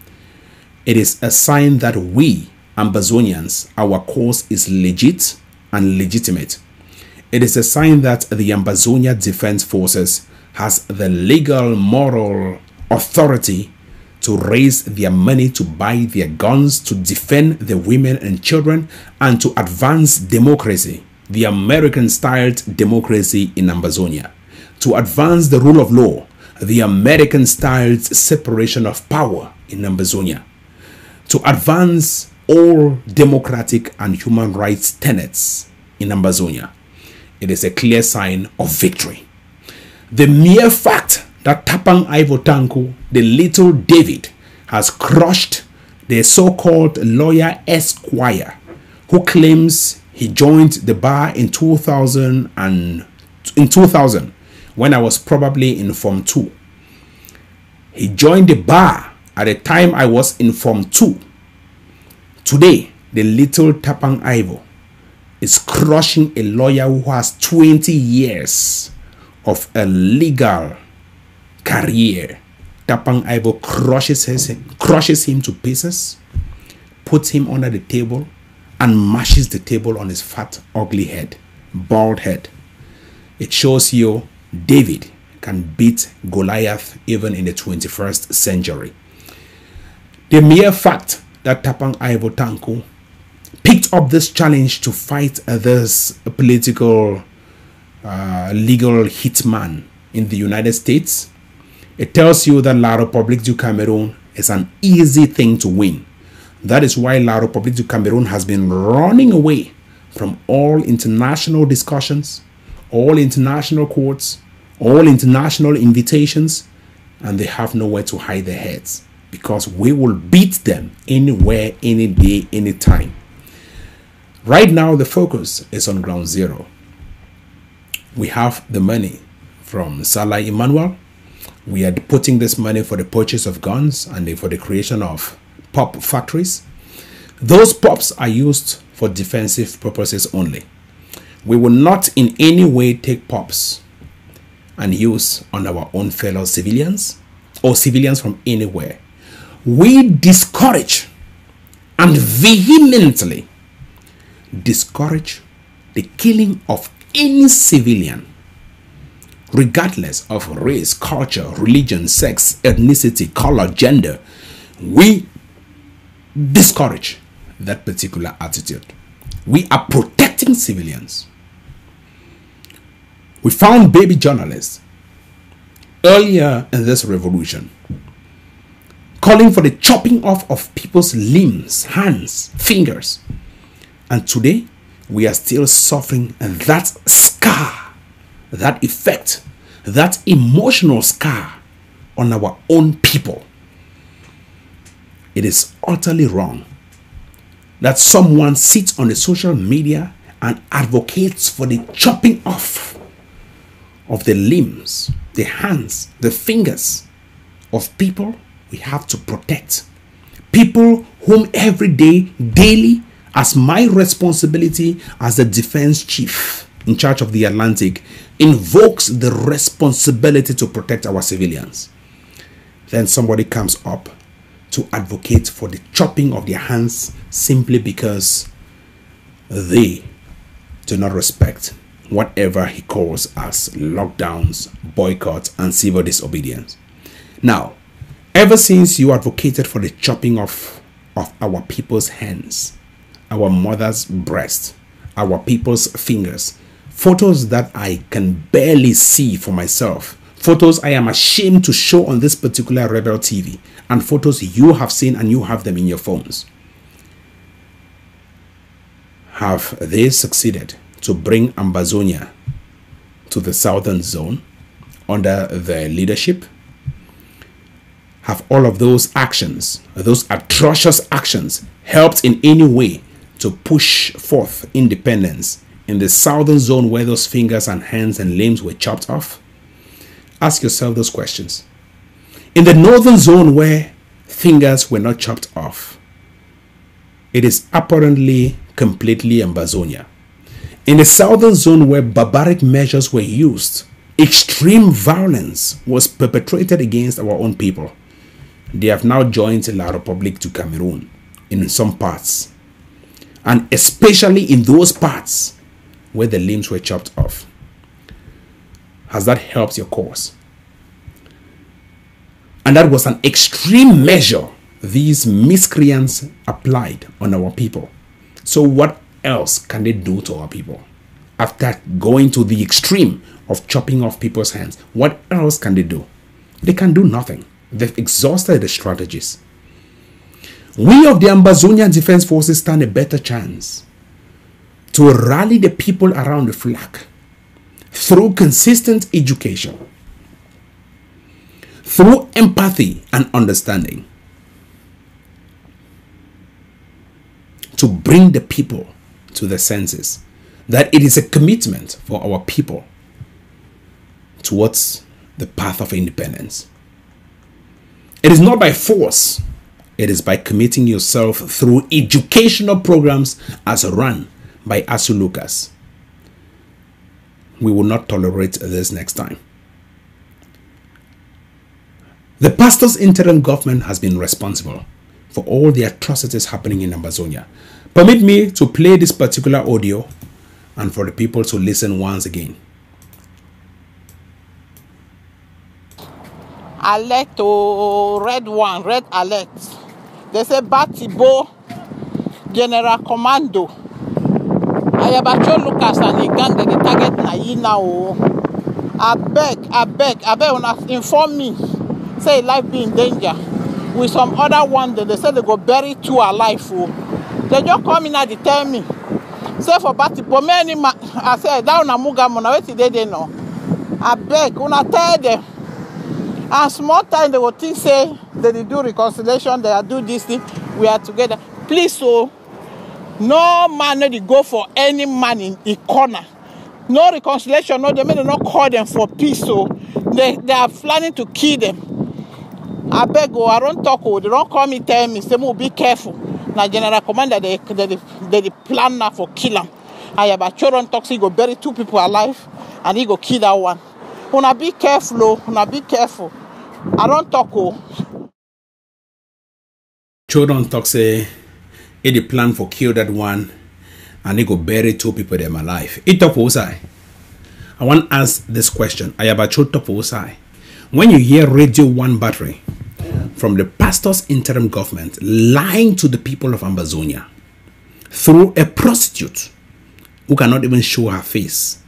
It is a sign that we, Ambazonians, our cause is legit and legitimate. It is a sign that the Ambazonia Defense Forces has the legal, moral authority to raise their money, to buy their guns, to defend the women and children, and to advance democracy, the American-styled democracy in Ambazonia, to advance the rule of law, the American-styled separation of power in Ambazonia, to advance all democratic and human rights tenets in Ambazonia. It is a clear sign of victory. The mere fact that Tapang Ivotanku, the little David, has crushed the so-called lawyer Esquire, who claims he joined the bar in 2000 when I was probably in Form 2. He joined the bar at the time I was in Form 2. Today, the little Tapang Ivo is crushing a lawyer who has 20 years of a legal career. Tapang Ivo crushes him to pieces, puts him under the table, and mashes the table on his fat, ugly head, bald head. It shows you David can beat Goliath even in the 21st century. The mere fact that Tapang Ivotanku picked up this challenge to fight this political legal hitman in the United States, it tells you that La République du Cameroon is an easy thing to win. That is why La République du Cameroon has been running away from all international discussions, all international courts, all international invitations, and they have nowhere to hide their heads because we will beat them anywhere, any day, anytime. Right now, the focus is on ground zero. We have the money from Salai Emmanuel. We are putting this money for the purchase of guns and for the creation of pop factories. Those pops are used for defensive purposes only. We will not in any way take pops and use on our own fellow civilians or civilians from anywhere. We discourage and vehemently discourage the killing of any civilian, regardless of race, culture, religion, sex, ethnicity, color, gender. We discourage that particular attitude. We are protecting civilians. We found baby journalists earlier in this revolution, calling for the chopping off of people's limbs, hands, fingers. And today, we are still suffering that scar, that effect, that emotional scar on our own people. It is utterly wrong that someone sits on the social media and advocates for the chopping off of the limbs, the hands, the fingers of people we have to protect. People whom every day, daily, as my responsibility as the defense chief in charge of the Atlantic, invokes the responsibility to protect our civilians. Then somebody comes up to advocate for the chopping of their hands simply because they do not respect whatever he calls as lockdowns, boycotts, and civil disobedience. Now, ever since you advocated for the chopping off of our people's hands, our mother's breast, our people's fingers, photos that I can barely see for myself, photos I am ashamed to show on this particular Rebel TV, and photos you have seen and you have them in your phones. Have they succeeded to bring Ambazonia to the southern zone under their leadership? Have all of those actions, those atrocious actions, helped in any way to push forth independence in the southern zone where those fingers and hands and limbs were chopped off? Ask yourself those questions. In the northern zone where fingers were not chopped off, it is apparently completely Ambazonia. In the southern zone where barbaric measures were used, extreme violence was perpetrated against our own people. They have now joined La Republique to Cameroon in some parts, and especially in those parts where the limbs were chopped off. Has that helped your cause? And that was an extreme measure these miscreants applied on our people. So what else can they do to our people? After going to the extreme of chopping off people's hands, what else can they do? They can do nothing. They've exhausted the strategies. We of the Ambazonian Defense Forces stand a better chance to rally the people around the flag through consistent education, through empathy and understanding, to bring the people to the senses that it is a commitment for our people towards the path of independence. It is not by force, it is by committing yourself through educational programs as run by Asu Lucas. We will not tolerate this next time. The pastor's interim government has been responsible for all the atrocities happening in Ambazonia. Permit me to play this particular audio and for the people to listen once again. Alert to red one, red alert. They say Batibo General Commando. Ayabacho Lucas and the gang that they target na you now. I beg, when inform me. Say life be in danger. With some other one that they say they go bury two alive. They just come in and they tell me. Say for Batibo, many I say down a Mugamona, wait till they know. I beg, when I tell them. And small time they will think say they do reconciliation, they do this thing, we are together. Please, so no man they go for any man in a corner. No reconciliation, no, they may not call them for peace, so they are planning to kill them. I beg you, I don't talk, they don't call me, tell me, say, be careful. Now General Commander, they plan now for kill them. I have a children talk, he go bury two people alive, and he go kill that one. Una be careful, una be careful. I don't talk. Children talk say, he plan for kill that one, and he go bury two people them alive. It top osai. I want to ask this question. I have a top osai. When you hear Radio 1 battery from the pastor's interim government lying to the people of Ambazonia through a prostitute who cannot even show her face,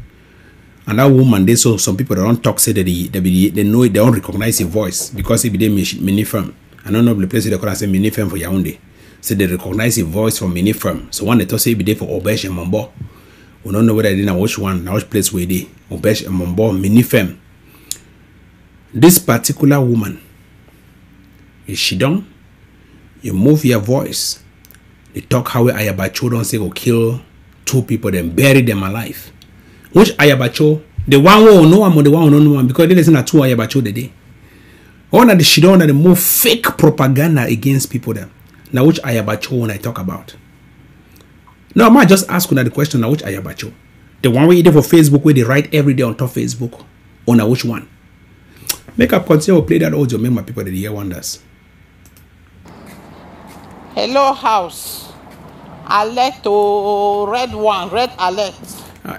And that woman, they so some people that don't talk say that they know it, they don't recognize your voice because if they mini firm. I don't know the place they call say mini firm for Yaoundé. So they recognize your voice from mini firm. So one they talk say be there for Obesh and Mombo. We don't know whether they know which one, which place where they Obesh and Mombo mini firm. This particular woman, is she done? You move your voice. They talk how Ayabacho don't say go kill 2 people, then bury them alive. Which Ayabacho? The one who know one or the one who know one because they listen to 2 Ayabacho the day. One of the shidon that the more fake propaganda against people them. Now which Ayabacho when I talk about? No, I might just ask you the question now which Ayabacho? The one we did for Facebook where they write every day on top Facebook. Or now which one? Make up continue to play that audio, make my people that hear wonders. Hello house. Alert to red one, red alert.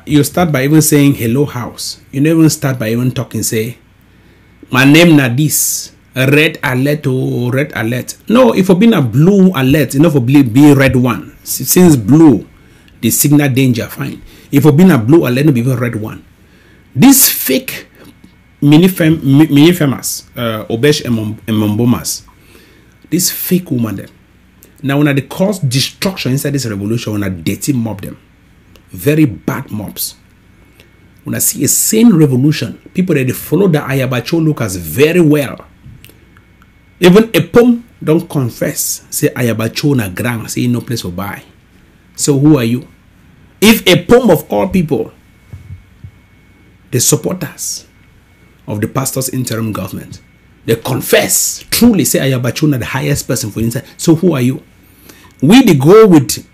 You start by even saying hello house. You don't even start by even talking, say, my name na this. Red alert or red alert. No, if it been a blue alert, enough for be red one. Since blue, the signal danger, fine. If it been a blue alert, no be even red one. This fake mini famous Obesh and Mombomas. This fake woman there. Now when they cause destruction inside this revolution, when I dirty mob them. Very bad mobs. When I see a sane revolution, people that they follow the Ayabacho Lucas very well. Even a pom don't confess, say Ayabacho na grang, say no place for buy. So who are you? If a pom of all people, the supporters of the pastor's interim government, they confess, truly say Ayabacho na the highest person for inside. So who are you? We they go with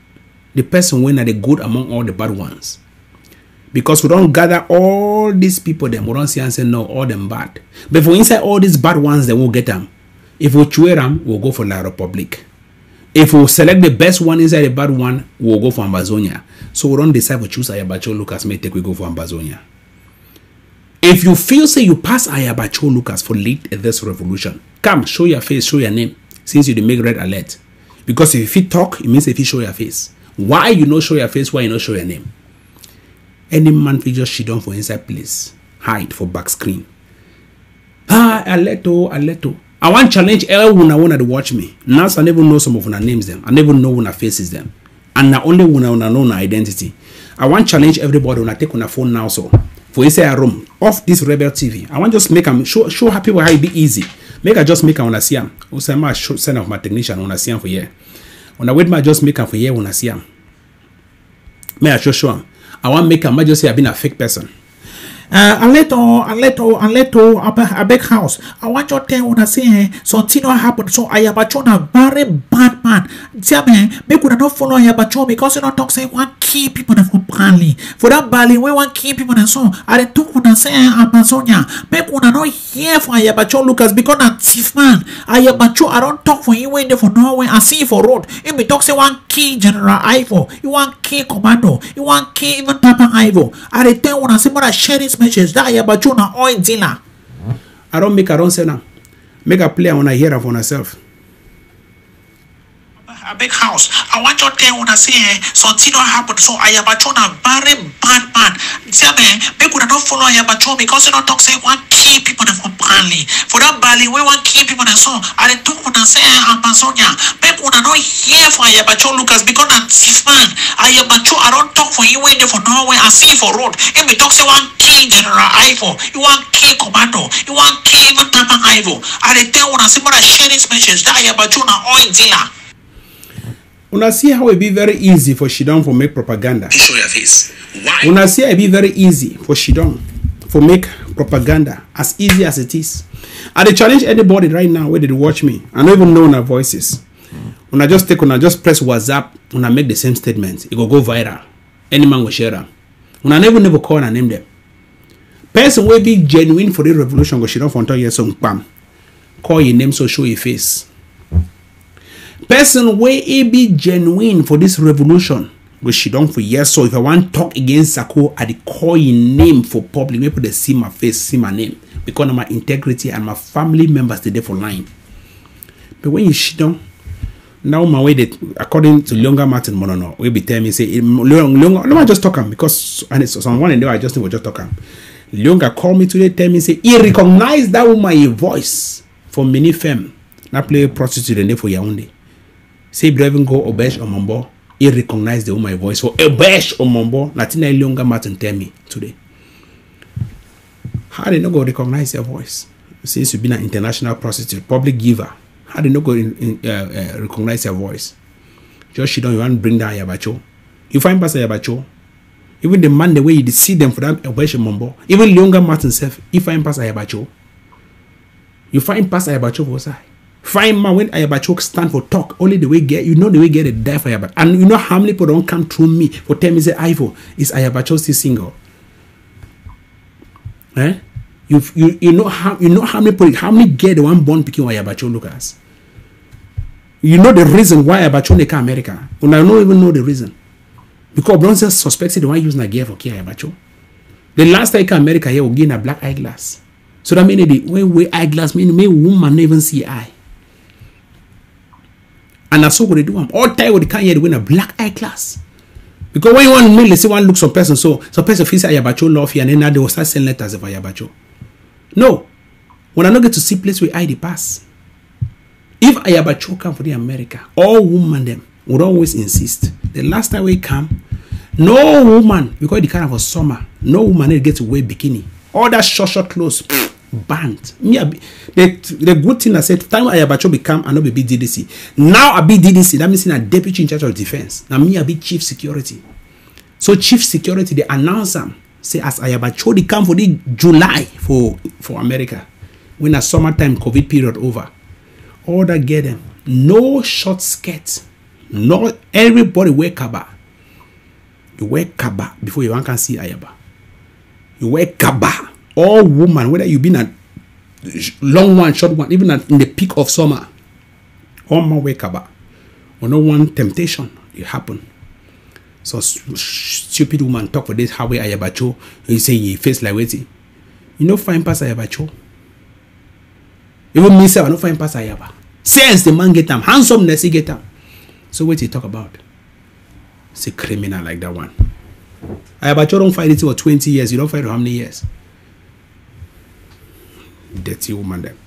the person when are the good among all the bad ones. Because we don't gather all these people them, we don't see and say no, all them bad. But for inside all these bad ones, they will get them. If we choose them, we'll go for La Republic. If we select the best one inside the bad one, we'll go for Ambazonia. So we don't decide to choose Ayabacho Lucas, may take we go for Ambazonia. If you feel say you pass Ayabacho Lucas for lead this revolution, come show your face, show your name, since you make red alert. Because if you talk, it means if you show your face. Why you not show your face? Why you not show your name? Any man will just shit down for inside place. Hide for back screen. Aleto. I want to challenge everyone I want to watch me. Now I never know some of our names them. I never know when I faces them. And I only when I know my identity. I want to challenge everybody when I take on a phone now so. For inside a room, off this Rebel TV. I want just make them show people how it be easy. Make I just make them when I see them. Also, I send off my technician when I see them for here. When I wait, I just make them for here when I see them. May I show them? I want to make them. I just say I've been a fake person. Aleto, a big house. I want you to tell when I say something happen. So Ayabacho na very bad man. Tell me, make we not follow Ayabacho because you don't talk say one key people that from Bali. For that Bali, we want key people that so. I took when I say Amazonia. Make we not hear for Ayabacho Lucas because that thief man. Ayabacho, I don't talk for you when they for Norway. I see for road. If we talk say one key General Ivo, you want key Commando, you want key even Tapang Ivo. I tell when I say what I share this message that Ayabacho na oil dealer. I don't say now. Make a player when I hear of myself. A big house. I want you to tell when I say something happen. So Ayabacho na very bad man. Tell me, make we not follow Ayabacho because you don't talk say one key people that from Bali. For that Bali, we want key people that so. I took when I say Amazonia. Make we not hear for Ayabacho Lucas because that thief man. Ayabacho, I don't talk for you when they for Norway. I see for road. If we talk say one key General Ivo, you want key Commando, you want key even Tapang Ivo. I tell when I say what I share this message that Ayabacho na oil dealer. When I see how it be very easy for Shidon for make propaganda. Show your face. Why? When I see it be very easy for Shidon for make propaganda as easy as it is. I challenge anybody right now where they watch me. I don't even know their voices. When I just press WhatsApp, when I make the same statement, it will go viral. Any man will share them. When I never call and name them. Person will be genuine for the revolution go Shidon for 2 years so bam. Call your name so show your face. Person where it be genuine for this revolution, which she done for years. So if I want to talk against Sako, I call your name for public. Maybe they see my face, see my name, because of my integrity and my family members they there for line. But when you shit down, Now my way that according to Leonga Martin Monono, we be telling me say Leonga. Let me just talk him because and it's someone in there. I just talk him. Leonga called me today, tell me say he recognized that woman voice from many femme. Na play prostitute and for Yaoundé. Say driving go Obesh or Mombo. He recognized the woman voice for Obesh or Mombo. Latina Leonga Martin tell me today. How they not go recognize your voice? Since you've been an international prostitute, public giver. How they not go recognize your voice? Just you don't want to bring down Yabacho. You find Pastor Yabacho. Even the man, the way you see them for that Obesh Mombo. Even Leonga Martin self, you find Pastor Yabacho. You find Pastor Yabacho for side. Find man when Ayabacho stand for talk. Only the way get the way get a die for Ayabacho. And you know how many people don't come through me for tell me say Ivo is Ayabacho still single. Eh? You know how many people, how many get the one born picking Ayabacho Lucas. You know the reason why Ayabacho they come America. And I don't even know the reason. Because Bronze suspected the one using a gear for Ayabacho. The last time I came America here will gain a black eyeglass. So that means the when we eyeglass mean woman never see eye. And that's what they do. All time they can't yet win a black eyeglass. Because when you want to say one looks some person, so person feels Ayabacho love you, and then now they will start sending letters of Ayabacho. No. When I not get to see place where I the pass. If Ayabacho come for the America, all women them would always insist. The last time we come, no woman, because the kind of a summer, no woman gets to wear bikini. All that short clothes, banned. The good thing I said, time Ayabacho become and not be DDC. Now I be DDC, that means I'm deputy in charge of defense. Now me I be chief security. So chief security, they announce them, say as Ayabacho they come for the July for America. When a summertime COVID period over. All that get them. No short skirts. No, everybody wear kaba. You wear kaba before you can see Ayaba. You wear kaba. All women, whether you been a long one, short one, even in the peak of summer, all man wear kaba. Or no one temptation, it happen. So stupid woman talk for this how we Ayabacho. You say you face like waiting. You know fine pass Ayabacho. Even me say I don't find pass Ayaba. Sense the man get them, handsomeness he get them. So what you talk about? It's a criminal like that one. Ayabacho don't fight it for 20 years. You don't fight for how many years? Dirty woman them.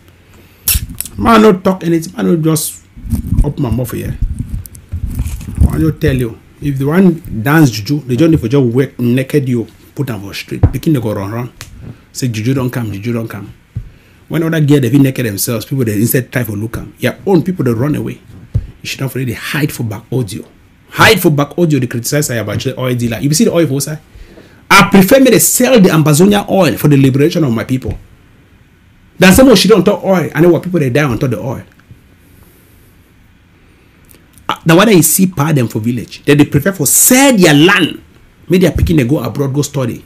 Man not talk anything. Man not just up my mouth here. I don't tell you. If the one dance juju, the journey for just work naked you put them for street. Picking they go run. Say juju don't come, juju don't come. When other girl they be naked themselves, people they instead try to look them. Your own people they run away. You should not really hide for back audio. Hide for back audio. They criticize about the oil dealer. You see the oil for side. I prefer me to sell the Amazonia oil for the liberation of my people. Than someone she don't talk oil and then what people they die on top the oil. The one that you see part them for village, that they prefer for sell their land. Maybe they are picking they go abroad, go study.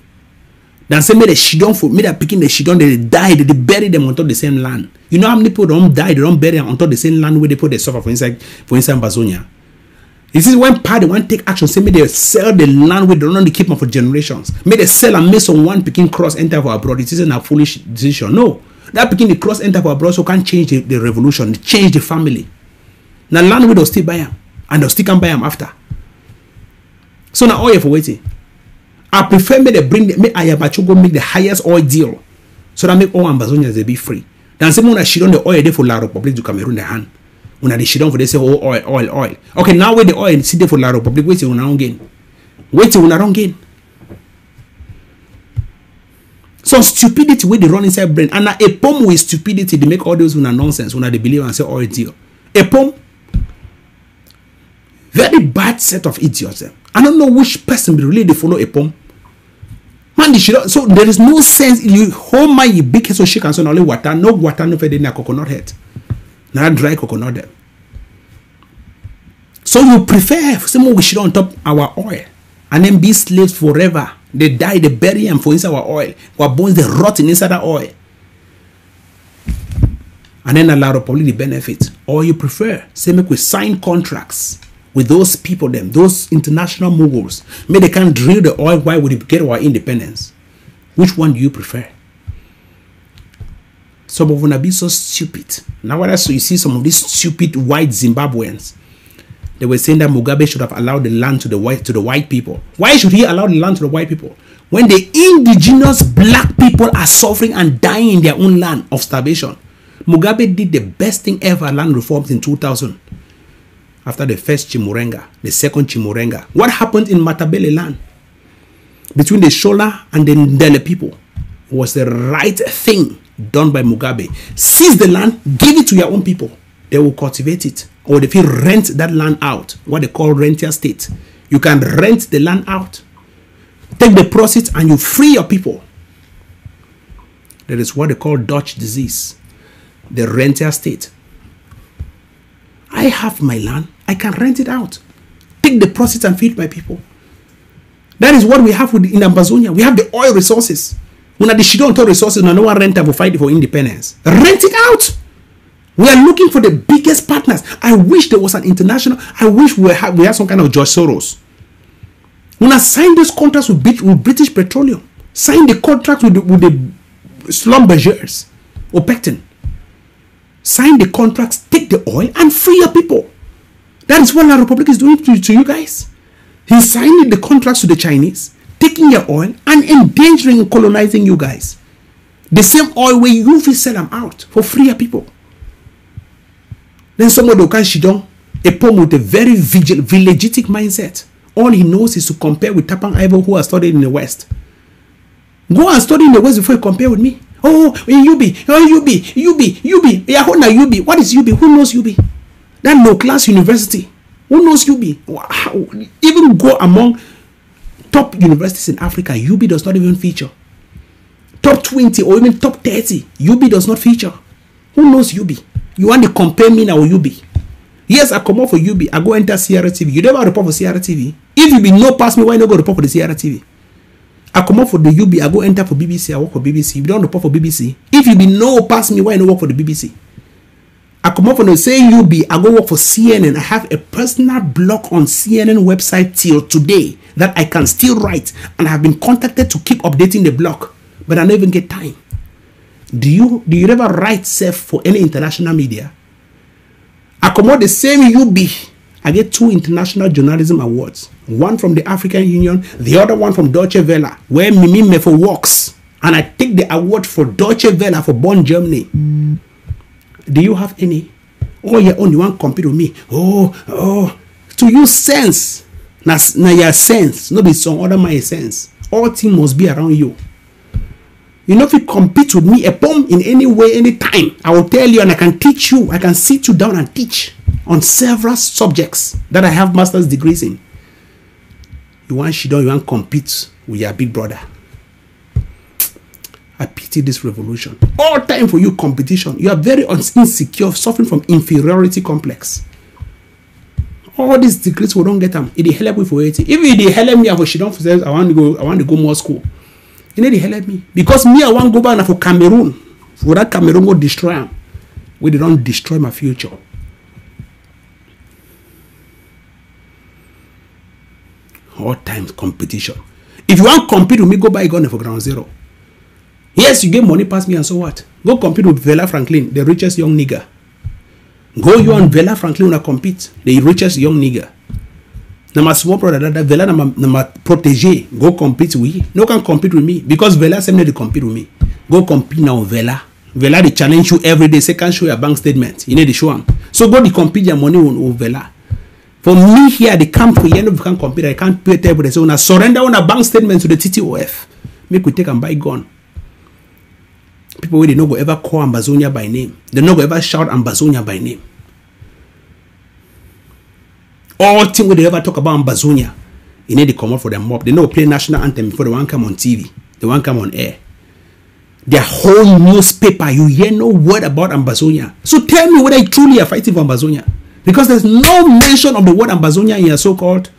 Then say maybe she don't for me that picking the she don't they die, they bury them on top the same land. You know how many people don't die, they don't bury them on top the same land where they put the suffer for inside Amazonia. This is when part they want to take action. Say maybe they sell the land where they don't keep them for generations. Maybe they sell and make some one picking cross enter for abroad. It isn't a foolish decision. No. That picking the cross enter for abroad so can change the revolution, change the family. Now land where they'll still buy them. And they'll still can buy them after. So now all you for waiting. I prefer me they bring me Ayabacho go make the highest oil deal. So that make all Ambazonians they be free. Then say when she don't the oil they for La Republic to Cameroon the hand. When they shit on for they say oh oil. Okay, now with the oil sit there for La Republic, wait till we don't gain. Wait till we don't gain. Some stupidity where they run inside brain. And a poem with stupidity they make all those who are nonsense when they believe and say oil deal. A poem. Very bad set of idiots. I don't know which person will really follow a poem. Man, so there is no sense you hold my big so shake and so only water, no fed in a coconut head. Not dry coconut there. So you prefer someone we should on top our oil and then be slaves forever. They die, they bury them for inside our oil. Our bones they rot inside the oil. And then allow the public the benefit. Or you prefer, say make we sign contracts with those people, those international moguls. Maybe they can drill the oil while we get our independence. Which one do you prefer? Some of them are be so stupid. Now what else you see some of these stupid white Zimbabweans. They were saying that Mugabe should have allowed the land to the white people. Why should he allow the land to the white people? When the indigenous black people are suffering and dying in their own land of starvation. Mugabe did the best thing ever, land reforms in 2000. After the first Chimurenga, the second Chimurenga. What happened in Matabele land? Between the Shola and the Ndele people was the right thing done by Mugabe. Seize the land, give it to your own people. They will cultivate it. Or if you rent that land out, what they call rentier state. You can rent the land out. Take the proceeds and you free your people. That is what they call Dutch disease. The rentier state. I have my land. I can rent it out. Take the proceeds and feed my people. That is what we have in Ambazonia. We have the oil resources. When the Shidonto resources, no one rent for fighting for independence. Rent it out. We are looking for the biggest partners. I wish there was an international. I wish we had some kind of George Soros. When I signed those contracts with British Petroleum, sign the contract with the Schlumbergers or Pectin. Sign the contracts, take the oil, and free your people. That is what La Republic is doing to you guys. He's signing the contracts to the Chinese, taking your oil, and endangering and colonizing you guys. The same oil where you will sell them out for free your people. Then somebody who can shidon a poem with a very villagetic mindset. All he knows is to compare with Tapang Ivo, who has studied in the West. Go and study in the West before you compare with me. Oh, UB. UB. What is UB? Who knows UB? That low-class university. Who knows UB? Even go among top universities in Africa, UB does not even feature. Top 20 or even top 30, UB does not feature. Who knows UB? You want to compare me now with UB? Yes, I come out for UB. I go enter CRTV. You never report for CRTV. If you be no pass me, why not go report for the CRTV? I come out for the UB. I go enter for BBC. I work for BBC. If you don't report for BBC. If you be no pass me, why not work for the BBC? I come out for the same UB. I go work for CNN. I have a personal blog on CNN website till today that I can still write. And I have been contacted to keep updating the blog. But I don't even get time. Do you ever write self for any international media? I come out the same UB. I get 2 international journalism awards. One from the African Union, the other one from Deutsche Welle, where Mimi Mefo works. And I take the award for Deutsche Welle for Bonn, Germany. Do you have any? Oh, you only want to compete with me. Oh. To use sense. Now your sense. Not be some other my sense. All things must be around you. You know, if you compete with me, a bomb in any way, any time, I will tell you and I can teach you. I can sit you down and teach on several subjects that I have master's degrees in. You want Shidon, you want to compete with your big brother. I pity this revolution. All time for you competition. You are very insecure, suffering from inferiority complex. All these degrees we don't get them. It help me for 80. If it help me for Shidon for I want to go more school. You know they help me. Because me, I want to go back for Cameroon. For that Cameroon go destroy them. We don't destroy my future. All times competition. If you want to compete with me, go buy a gun for ground zero. Yes, you get money past me and so what? Go compete with Vela Franklin, the richest young nigger. Go you and Vela Franklin will compete, the richest young nigger. Now my small brother, that Vela my protege, go compete with you. No can compete with me because Vela same to compete with me. Go compete now Vela. Vela they challenge you every day. Second show your bank statement. You need to show them. So go to compete your money with Vela. For me here, the camp for you can't compete. I can't pay table. They say when I surrender on a bank statement to the TTOF, make we take and buy gun. People they no go ever call Ambazonia by name. They no go ever shout Ambazonia by name. All things when they ever talk about Ambazonia, you need to come out for them mob. They no play national anthem before they want come on TV. They want come on air. Their whole newspaper, you hear no word about Ambazonia. So tell me whether you truly are fighting for Ambazonia. Because there's no mention of the word Ambazonia in your so-called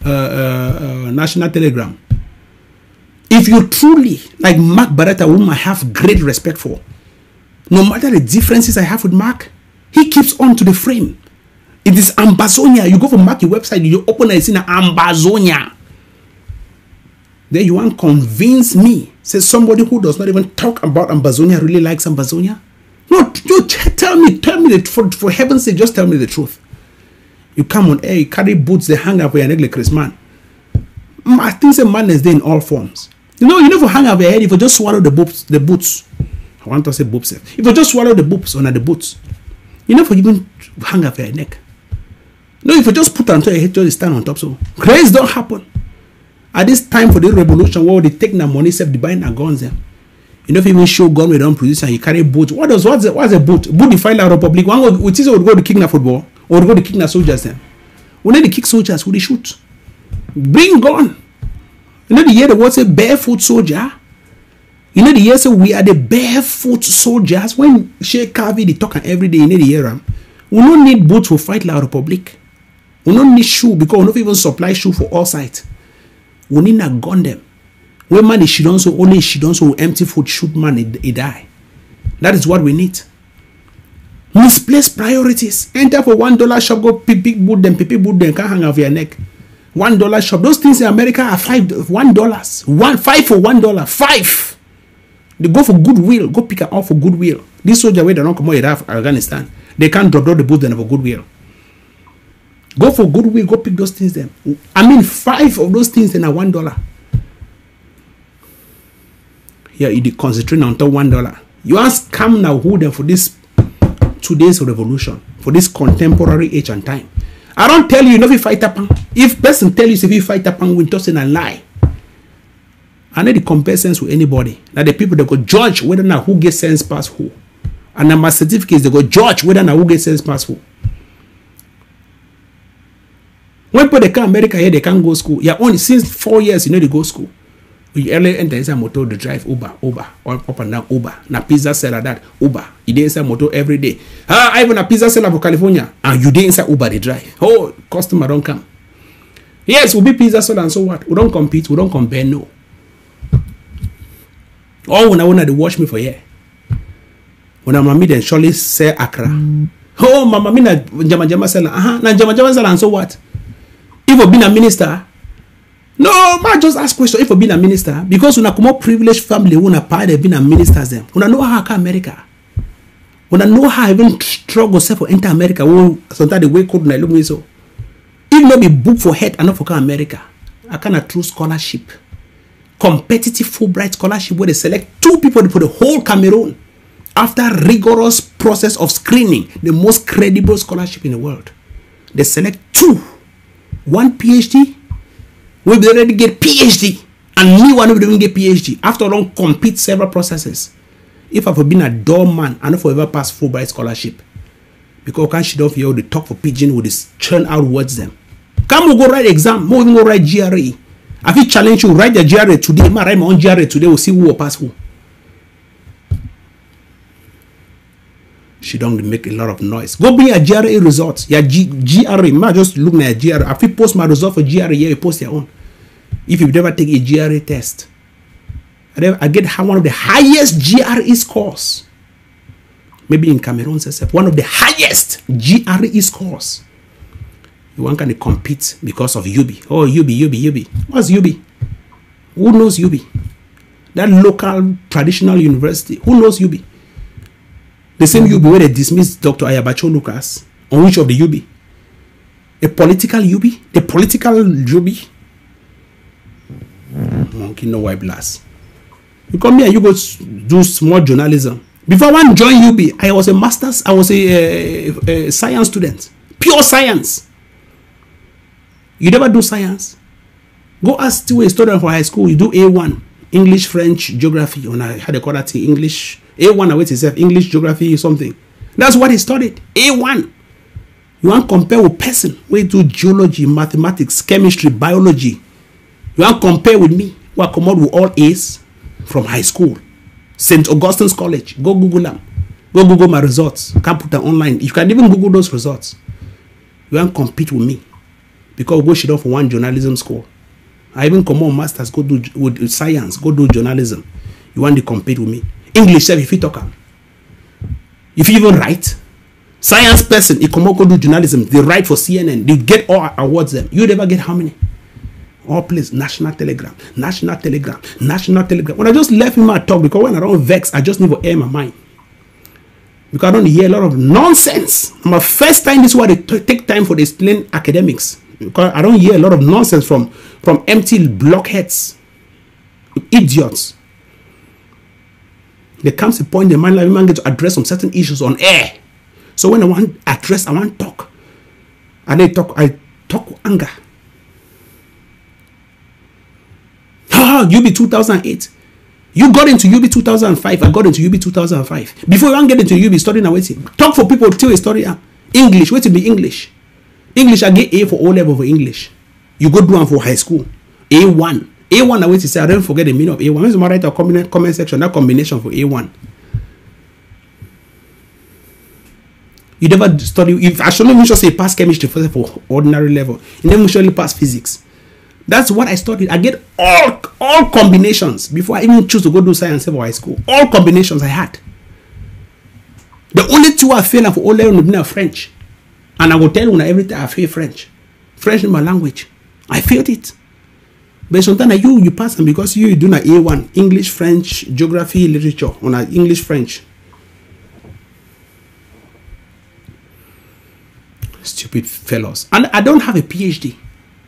national telegram. If you truly, like Mark Barretta, whom I have great respect for, no matter the differences I have with Mark, he keeps on to the frame. It is Ambazonia. You go for Mark's website, you open it, it's in Ambazonia. Then you want to convince me, say somebody who does not even talk about Ambazonia really likes Ambazonia? No, you tell me for heaven's sake, just tell me the truth. You come on air, you carry boots, they hang up for your neck like Chris man. I think say madness there in all forms. You know, for hang up your head, if you just swallow the boots. I want to say boots. If you just swallow the boots under the boots, you know, for even hang up your neck. No, if you just put onto your head, just stand on top. So grace don't happen. At this time for the revolution, where they take the money, self they buy their guns them. You know, if you even show gun we don't produce and you carry boots. What's a boot? Boot define our republic. One which is would go to kick the football or go to kick the soldiers them. When they kick soldiers, who they shoot? Bring gun. You know the year the word say barefoot soldier. You know the year say we are the barefoot soldiers. When Sheikh Kavi they talk every day in the year, we don't need boots to fight our republic. We don't need shoe because we don't even supply shoe for all sides. We need a gun them. When man is she don't so only she don't so empty foot shoot man he die. That is what we need. Misplaced priorities. Enter for $1 shop, go pick boot them, can't hang off your neck. $1 shop. Those things in America are $5. $5 for $1. 5. They go for goodwill. Go pick it out for goodwill. This soldier where they don't come out of Afghanistan. They can't drop the boot them for goodwill. Go for goodwill. Go pick those things them. I mean 5 of those things in a $1. Yeah, you concentrate on top $1. You ask come now who them for this 2 days of revolution, for this contemporary age and time. I don't tell you if you fight Tapang. If person tell you if you fight Tapang, we toss in a lie. I need to compare sense with anybody. That the people that go judge whether or not who gets sense past who. And then my certificates they go judge whether or not who gets sense past who. When people they come America here, they can't go school. Yeah, only since 4 years you know they go school. You early enter inside motor to drive Uber, or up and down Uber. Na pizza seller that Uber. You dey inside motor every day. I even a pizza seller for California, and you dey inside Uber they drive. Oh, customer don't come. Yes, we be pizza seller and so what? We don't compete, we don't compare, no. Oh, when I wanna they watch me for here. When I'm meet and surely say Accra. Oh, mama me na jama seller. Na jama seller and so what? If you been a minister. No, man, just ask question if you been a minister because when I come up privileged family, when I pay they been a ministers them. When I know how come America, when I know how I even struggle self for enter America, when sometimes the way code na look me so. If not be book for head and not for come America, I kind of true scholarship, competitive Fulbright scholarship where they select 2 people for the whole Cameroon after rigorous process of screening, the most credible scholarship in the world. They select 2, 1 PhD. We will already get PhD and me one will even get PhD after long compete several processes. If I've been a doorman and if I ever pass Fulbright scholarship, because can't she don't feel the talk for pigeon with this churn out words them. Come we go write exam, more even go write GRE. If you challenge you write the GRE today, I write my own GRE today, we'll see who will pass who. She don't make a lot of noise. Go bring your GRE results. Your GRE. Ma just look at your GRE. If you post my result for GRE, you post your own. If you never take a GRE test, I get one of the highest GRE scores. Maybe in Cameroon, one of the highest GRE scores. You want to compete because of UB. Oh, UB. What's UB? Who knows UB? That local traditional university. Who knows UB? The same UB where they dismissed Dr. Ayabacho Lucas. On which of the UB? A political UB? The political UB? Monkey no white blast. You come here, you go do small journalism. Before I joined UB, I was a master's, I was a science student. Pure science. You never do science. Go ask to a student for high school, you do A1, English, French, geography. When I had a call that English, A1, I wait itself, English, geography, something. That's what he studied. A1. You want to compare with person, we do geology, mathematics, chemistry, biology. You want to compare with me, who I come out with all A's from high school. St. Augustine's College. Go Google them. Go Google my results. Can't put them online. You can even Google those results. You want to compete with me. Because we go shit off for one journalism school. I even come on masters, go do with science, go do journalism. You want to compete with me. English, if you talk. If you even write. Science person, you come out, go do journalism. They write for CNN. They get all awards them. You never get how many? All place, National Telegram. When I just left him at talk because when I don't vex, I just need to air my mind. Because I don't hear a lot of nonsense. My first time, this is why they take time for the explain academics. Because I don't hear a lot of nonsense from empty blockheads, idiots. There comes a point in my life, man, get to address some certain issues on air. So when I want address, I want talk. And I talk with anger. UB 2008. You got into UB 2005. I got into UB 2005. Before you want to get into UB, studying and waiting. Talk for people till a story. English. Wait to be English. English, I get A for O level for English. You go do one for high school. A1. A1, I wait to say, I don't forget the meaning of A1. Let's write a comment section, that combination for A1. You never study. If I should not just say pass chemistry for ordinary level, you never surely pass physics. That's what I studied. I get all combinations before I even choose to go do science for high school. All combinations I had. The only two I failed for O level would be French. And I will tell you every time I fail French. French is my language. I failed it. But sometimes you pass them because you do not A1. English, French, geography, literature. On English, French. Stupid fellows. And I don't have a PhD.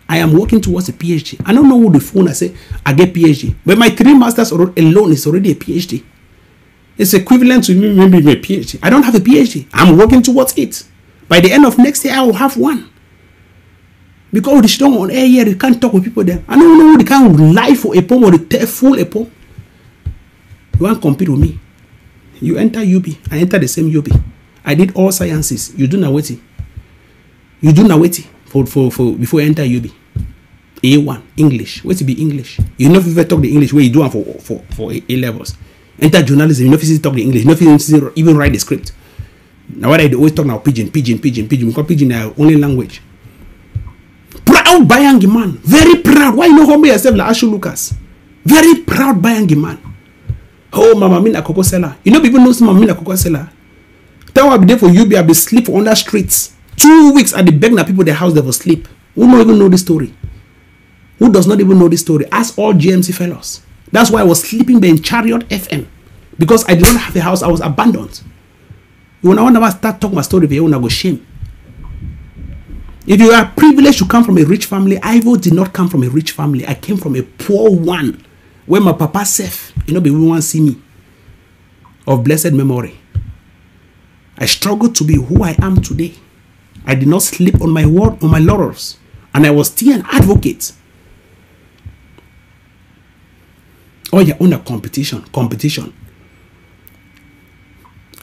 I am working towards a PhD. I don't know who the phone I say I get PhD. But my 3 masters alone is already a PhD. It's equivalent to maybe my PhD. I don't have a PhD. I'm working towards it. By the end of next year, I will have one. Because they don't on air here, they can't talk with people there. I don't know who they can lie for a poem or they fool a poem. You want to compete with me? You enter UB. I enter the same UB. I did all sciences. You do Naweti. You do Naweti for before you enter UB. A1 English. Wait to be English. You know if you talk the English where you do for A levels. Enter journalism. You know if you talk the English. You know if you even write the script. Now what I always talk now pidgin. Because pidgin is our only language. Proud Bayangi man. Very proud. Why you know how me yourself like Ashu Lucas? Very proud Bayangi man. Oh, Mama Mina Coco Seller. You know people know Mama Mina Coco Seller. Tell I'll be there for UB. I'll be sleep on the streets. 2 weeks at the beg na people the house they will sleep. Who don't even know this story? Who does not even know this story? Ask all GMC fellows. That's why I was sleeping there in Chariot FM. Because I did not have a house. I was abandoned. When I want to start talking my story, you will go shame. If you are privileged to come from a rich family, I did not come from a rich family. I came from a poor one. Where my papa safe, people want to see me. Of blessed memory. I struggled to be who I am today. I did not sleep on my word, on my laurels. And I was still an advocate. Oh, you're under competition.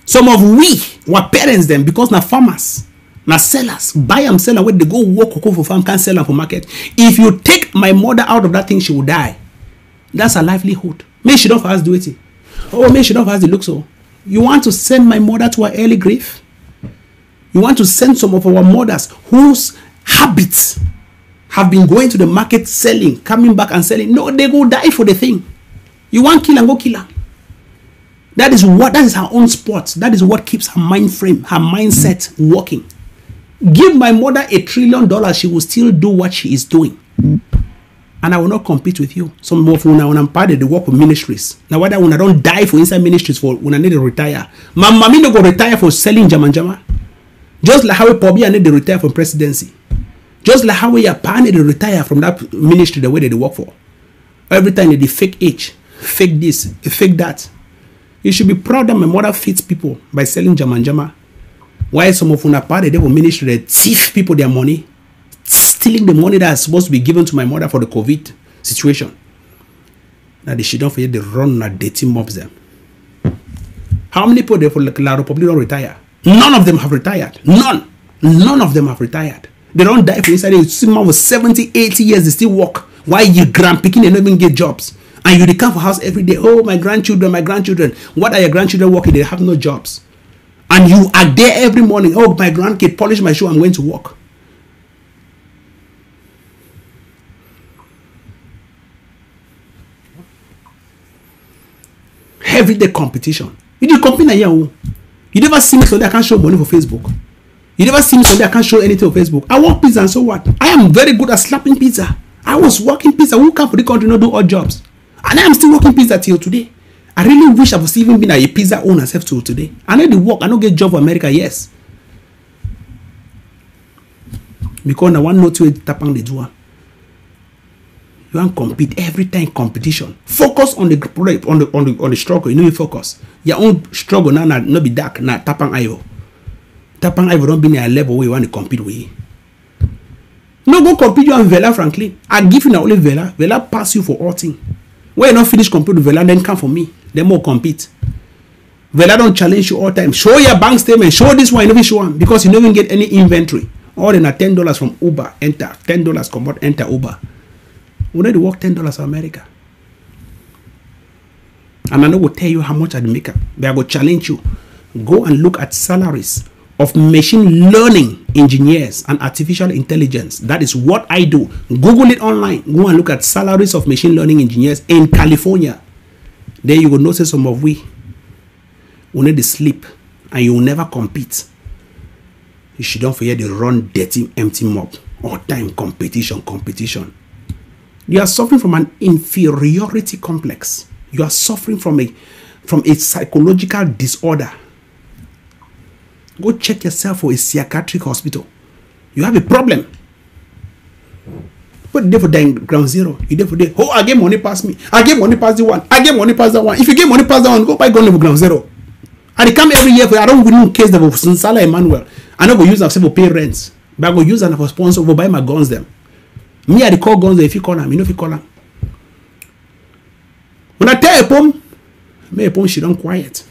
Some of we were parents then because na farmers, na sellers, buy and sell where they go work cocoa for farm, can't sell them for market. If you take my mother out of that thing, she will die. That's her livelihood. May she don't fast do it. Oh, may she don't fast the look so. You want to send my mother to her early grave? You want to send some of our mothers whose habits have been going to the market selling, coming back and selling. No, they go die for the thing. You want kill and go kill her. That is her own sport. That is what keeps her mind frame, her mindset working. Give my mother $1 trillion, she will still do what she is doing. And I will not compete with you. Some of when I'm part of the work of ministries. Now whether when I don't die for inside ministries for when I need to retire. My mommy no go retire for selling jama. Just like how we probably need to retire from presidency. Just like how we are planning to retire from that ministry the way they work for. Every time they fake age, fake this, fake that. You should be proud that my mother feeds people by selling jama. Why some of una part of the ministry they thief people their money, stealing the money that is supposed to be given to my mother for the COVID situation. Now they should not forget they run and dating mobs them. How many people they for La Republic don't retire? None of them have retired. None of them have retired. They don't die for inside. You see man with 70, 80 years, they still work. Why you grandpicking, they don't even get jobs. And you come for house every day. Oh, my grandchildren. What are your grandchildren working? They have no jobs. And you are there every morning. Oh, my grandkid, polish my shoe. I'm going to work. Everyday competition. You do compete na you. You never see me Sunday I can't show money for Facebook. You never see me Sunday I can't show anything on Facebook. I work pizza and so what? I am very good at slapping pizza. I was working pizza. Who come for the country not do odd jobs? And I am still working pizza till today. I really wish I was even been a pizza owner self till today. I know the work. I don't get job for America. Yes. Because I want not to Tapang the do. You want to compete every time competition. Focus on the product, on the struggle. You know you focus. Your own struggle now not be dark. Now Tapang Ivo. Tapang Ivo don't be near a level where you want to compete with. No go compete you and Vela, frankly. I give you now only Vela. Vela pass you for all things. When you not finish compete with Vela, then come for me. Then more compete. Vela don't challenge you all the time. Show your bank statement. Show this one. You never show one because you don't even get any inventory. All in at $10 from Uber. Enter $10. Convert. Enter Uber. We need to work $10 for America. And I know will tell you how much I make up. But I will challenge you. Go and look at salaries of machine learning engineers and artificial intelligence. That is what I do. Google it online. Go and look at salaries of machine learning engineers in California. Then you will notice some of we need to sleep and you will never compete. You should don't forget to run dirty, empty mob. All time competition. You are suffering from an inferiority complex. You are suffering from a psychological disorder. Go check yourself for a psychiatric hospital. You have a problem. But there for dying ground zero. You there for day. Oh, I get money past me. I get money past the one. I get money past that one. If you get money past that one, go buy gun level ground zero. And they come every year for I don't even case them for Salah Emmanuel. I don't go use them for pay rents. But I go use them for sponsor for buy my guns them. Me I call guns if you call them, you know if you call them. When I tell a poem, me a poem she don't quiet.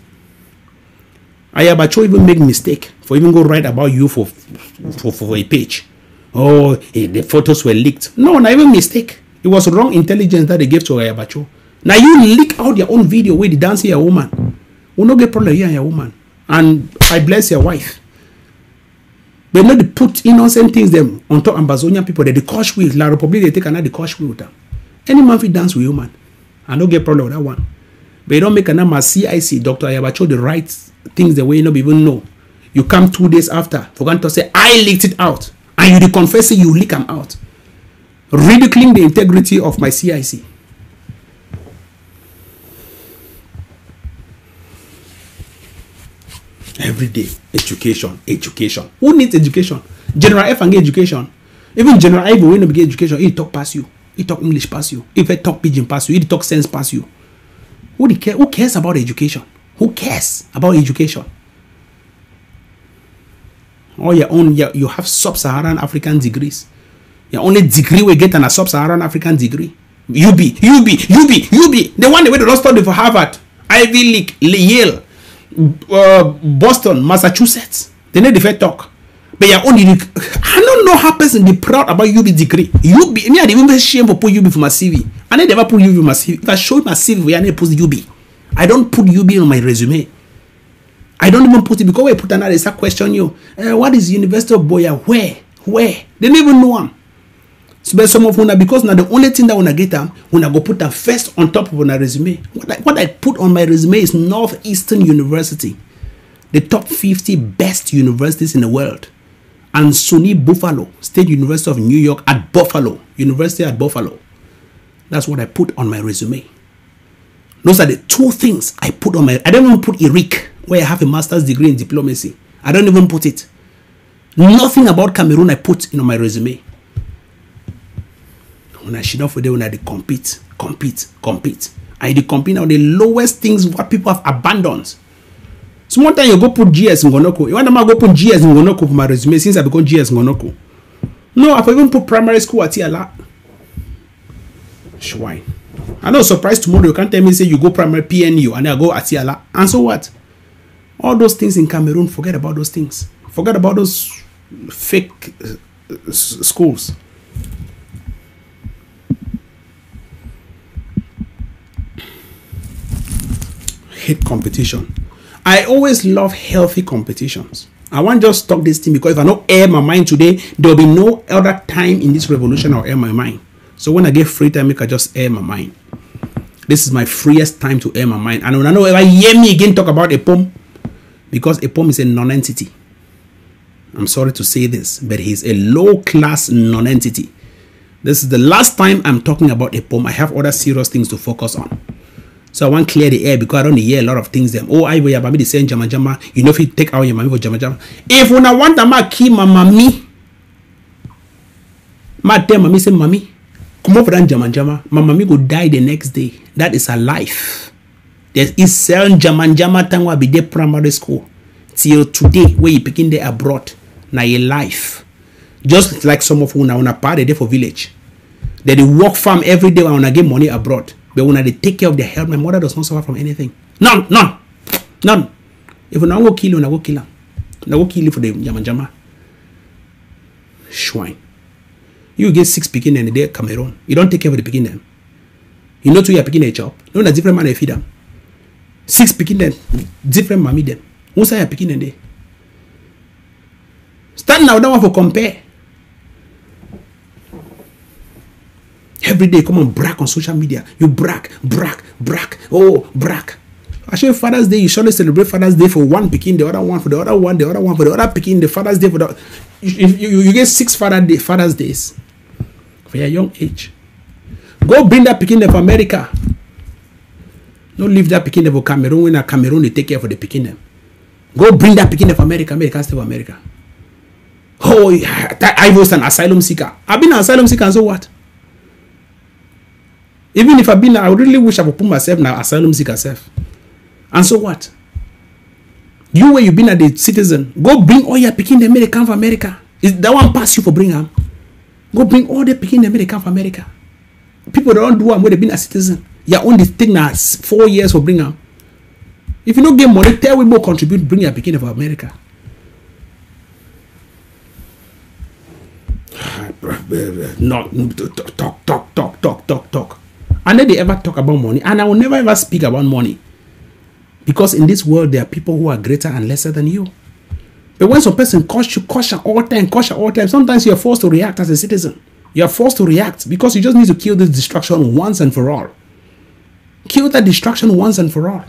I have even make mistake for even go write about you for a page. Oh, the photos were leaked. No, not even mistake. It was wrong intelligence that they gave to Ayabacho. Now you leak out your own video where they dance your woman. We no get problem here your woman. And I bless your wife. But not to put innocent things them on top Ambazonian people that the coach wheel. La Republic they take another coach wheel with them. Any man fit dance with woman. I don't get problem with that one. But you don't make another CIC, Dr. Ayabacho, the right things the way you don't even know. You come 2 days after, for going to say, I leaked it out. And you confess you leak them out. Ridiculing the integrity of my CIC. Every day, education. Who needs education? General F and get education. Even General I will not get education. He talk past you. He talk English past you. If he talk pidgin past you, he talk sense past you. Who cares about education? Who cares about education? Or you have sub-Saharan African degrees. Your only degree we get a sub-Saharan African degree. UB. The one way they don't study for Harvard, Ivy League, Yale, Boston, Massachusetts. They need to talk. But your only I don't know how person be proud about UB degree. UB, me I even shame for put UB for my CV. I never put UB for my CV. If I show my CV, I never put UB. I don't put UB on my resume. I don't even put it because we put another start question you. What is University of Boya? Where? They don't even know them. So, but some of them because now the only thing that when I get them, when I go put them first on top of my resume. What I put on my resume is Northeastern University, the top 50 best universities in the world, and SUNY Buffalo State University of New York at Buffalo University at Buffalo. That's what I put on my resume. Those are the two things I put on my. I don't even put Eric, where I have a master's degree in diplomacy. I don't even put it. Nothing about Cameroon I put in my resume. When I should not for them, when I compete. I compete on the lowest things what people have abandoned. Small time you go put GS in Gonoko. You want to go put GS in Gonoko for my resume since I become GS in Gonoko. No, I've even put primary school at Tiala. Swine. I'm not surprised tomorrow you can't tell me say you go primary PNU and I go at Tiala. And so what? All those things in Cameroon, forget about those things. Forget about those fake schools. Hate competition. I always love healthy competitions. I want to just talk this thing because if I don't air my mind today, there will be no other time in this revolution I'll air my mind. So when I get free time, I can just air my mind. This is my freest time to air my mind. And when I know if I hear me again talk about a poem, because a poem is a non-entity. I'm sorry to say this, but he's a low-class non-entity. This is the last time I'm talking about a poem. I have other serious things to focus on. So I want clear the air because I don't hear a lot of things them. Oh, I will be the same jama jama. You know if you take out your mommy for jama jama. If when I want to keep my mommy, my tell mommy say mommy, come over that jama jama. My mommy go die the next day. That is her life. There is certain jama jama time will be there primary school till today where you picking there abroad. Now your life. Just like some of you now on a party there for village. They work farm every day when I get money abroad. But when they take care of their health, my mother does not suffer from anything. None. If I go kill you, I go kill her. I go kill you for the jama jama. Swine. You get 6 picking in a day, Cameroon. You don't take care of the picking them. You know to you're picking a job. You know a different man they feed them. 6 picking them, different mommy them. Who's I picking a day? Stand now, that one for compare. Every day, come on, brag on social media. You brag. Oh, brag. Actually, Father's Day, you surely celebrate Father's Day for one picking, the other one for the other one, the other one for the other picking, the Father's Day for the... You get 6 Father's Days for your young age. Go bring that picking for America. Don't leave that picking for Cameroon. When Cameroon, they take care for the picking them. Go bring that picking for America. America stay for America. Oh, I was an asylum seeker. I've been an asylum seeker, and so what? Even if I've been, I really wish I would put myself now asylum seeker self. And so what? You where you been at the citizen, go bring all your picking the American for America. Is that one pass you for bring them? Go bring all the picking the American for America. People don't do them where they been a citizen. You only thing now 4 years for bring them. If you don't get money, tell we more contribute, bring your picking for America. No, talk. And then they ever talk about money, and I will never ever speak about money, because in this world there are people who are greater and lesser than you. But when some person caution all time, sometimes you are forced to react as a citizen. You are forced to react because you just need to kill this distraction once and for all. Kill that distraction once and for all.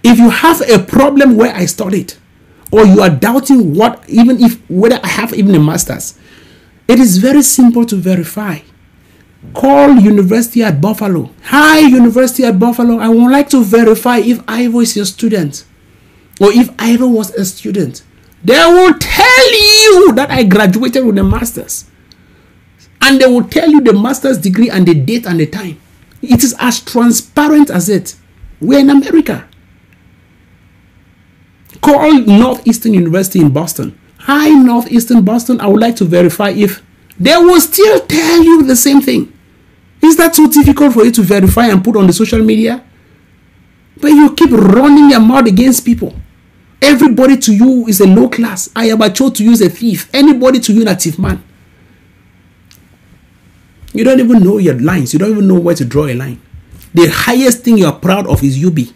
If you have a problem where I studied, or you are doubting whether I have even a master's, it is very simple to verify. Call University at Buffalo. Hi, University at Buffalo. I would like to verify if Ivo is your student, or if Ivo was a student. They will tell you that I graduated with a master's, and they will tell you the master's degree and the date and the time. It is as transparent as it. We're in America. Call Northeastern University in Boston. Hi, Northeastern Boston. I would like to verify if... They will still tell you the same thing. Is that so difficult for you to verify and put on the social media? But you keep running your mouth against people. Everybody to you is a low class. Ayabacho to you is a thief. Anybody to you is a thief man. You don't even know your lines. You don't even know where to draw a line. The highest thing you are proud of is UB. Me,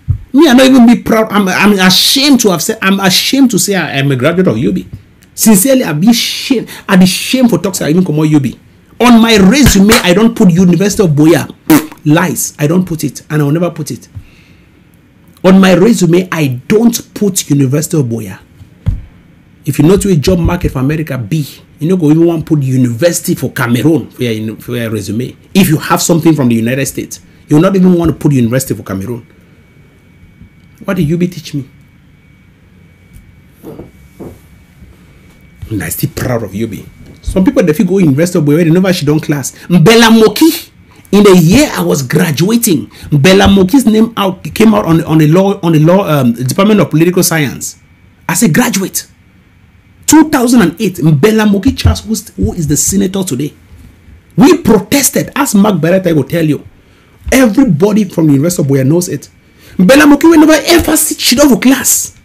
I'm not even be proud. I'm ashamed to have said. I'm ashamed to say I am a graduate of UB. Sincerely, I'd be ashamed for talks I even come on UB. On my resume, I don't put University of Boya. Lies. I don't put it, and I will never put it. On my resume, I don't put University of Boya. If you know to a job market for America, B, you know, go even want to put University for Cameroon for your resume. If you have something from the United States, you will not even want to put University for Cameroon. What did UB teach me? And I'm still proud of UB. Some people, if you go University of Boya, they never she done class. Mbella Moki. In the year I was graduating, Mbella Moki's name came out on the law Department of Political Science as a graduate. 2008, Mbella Moki Charles, who is the senator today. We protested, as Mark Beretta will tell you. Everybody from the University of Boya knows it. Mbella Moki will never ever sit shit over class.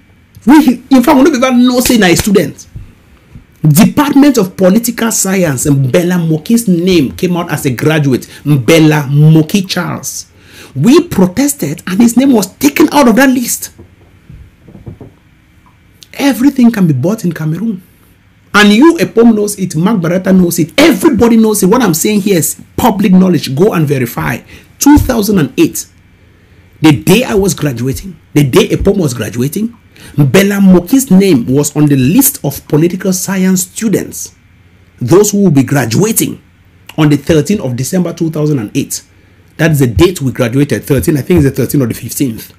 In fact, we don't even know saying a student. Department of Political Science, Mbella Moki's name came out as a graduate. Mbella Moki Charles. We protested and his name was taken out of that list. Everything can be bought in Cameroon. And you, Epom, knows it. Mark Beretta knows it. Everybody knows it. What I'm saying here is public knowledge. Go and verify. 2008, the day I was graduating, the day Epom was graduating, Mbella Moki's name was on the list of political science students, those who will be graduating on the 13th of December 2008. That's the date we graduated, 13. I think it's the 13th or the 15th.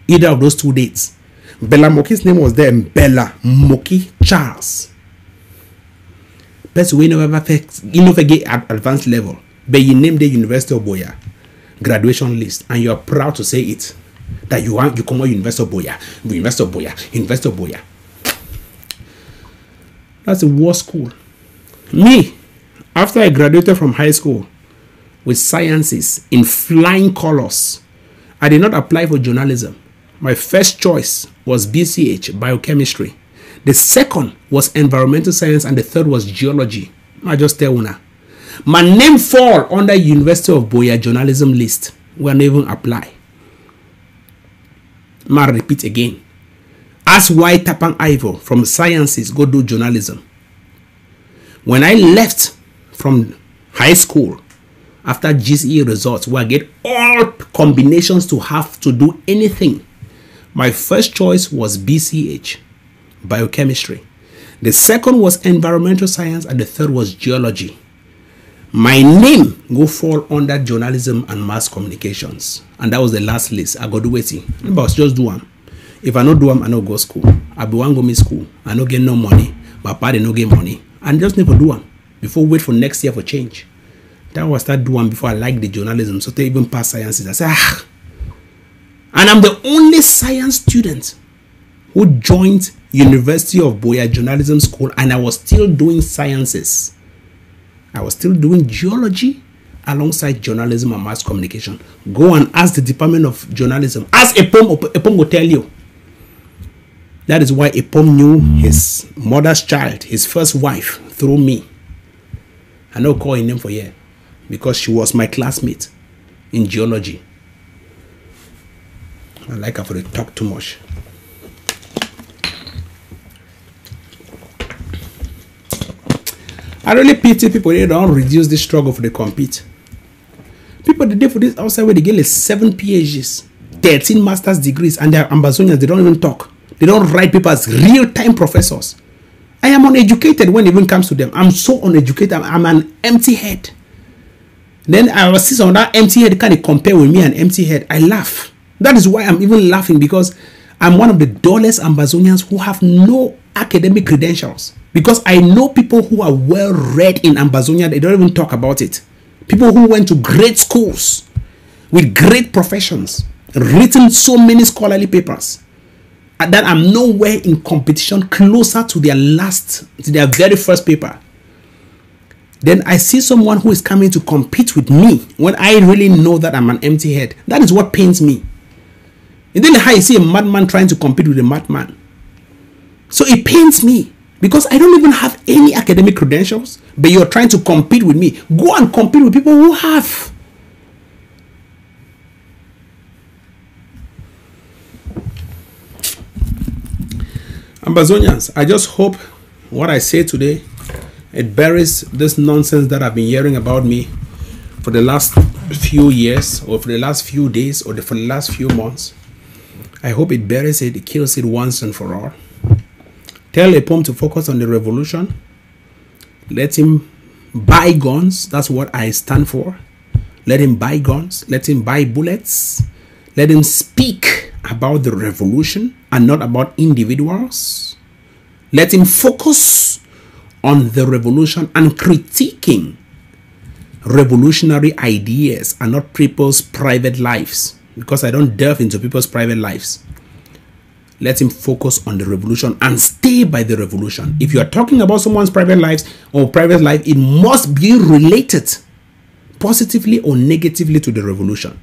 Either of those 2 dates. Bella Moki's name was there, Bella Moki Charles. Best we never get at advanced level. But you named the University of Boya graduation list, and you are proud to say it. That you come out University of Boya, University of Boya, University of Boya. That's the worst school. Me, after I graduated from high school with sciences in flying colors, I did not apply for journalism. My first choice was BCH, biochemistry. The second was environmental science, and the third was geology. I just tell you now. My name fall under University of Boya journalism list. We are not even apply. I repeat again. Ask why Tapang Ivo from sciences go do journalism. When I left from high school after GCE results, where I get all combinations to have to do anything, my first choice was BCH, biochemistry. The second was environmental science, and the third was geology. My name go fall under journalism and mass communications, and that was the last list. I go do waiting, but just do them. If I not do them, I no go school. I be one go me school. I no get no money. My party no get money, and just never do them. Before wait for next year for change. That was start doing before I like the journalism. So they even pass sciences. I say and I'm the only science student who joined University of Boya Journalism School, and I was still doing sciences. I was still doing geology alongside journalism and mass communication. Go and ask the Department of Journalism. Ask Epom will tell you. That is why Epom knew his mother's child, his first wife, through me. I know call her name for here because she was my classmate in geology. I like her for the talk too much. I really pity people. They don't reduce the struggle for the compete. People the day for this outside where they get like 7 PhDs, 13 master's degrees, and they're Ambazonians. They don't even talk. They don't write papers. Real-time professors. I am uneducated when it even comes to them. I'm so uneducated. I'm an empty head. Then I was see some that empty head kind of compare with me an empty head. I laugh. That is why I'm even laughing, because I'm one of the dullest Ambazonians who have no academic credentials. Because I know people who are well read in Ambazonia, they don't even talk about it. People who went to great schools with great professions, written so many scholarly papers, and that I'm nowhere in competition closer to their very first paper. Then I see someone who is coming to compete with me when I really know that I'm an empty head. That is what pains me. And then how you see a madman trying to compete with a madman. So it pains me because I don't even have any academic credentials, but you're trying to compete with me. Go and compete with people who have. Ambazonians, I just hope what I say today, it buries this nonsense that I've been hearing about me for the last few years, or for the last few days, or for the last few months. I hope it buries it, it kills it once and for all. Tell Epom to focus on the revolution. Let him buy guns. That's what I stand for. Let him buy guns. Let him buy bullets. Let him speak about the revolution and not about individuals. Let him focus on the revolution and critiquing revolutionary ideas and not people's private lives, because I don't delve into people's private lives. Let him focus on the revolution and stay by the revolution. If you are talking about someone's private lives or private life, it must be related positively or negatively to the revolution.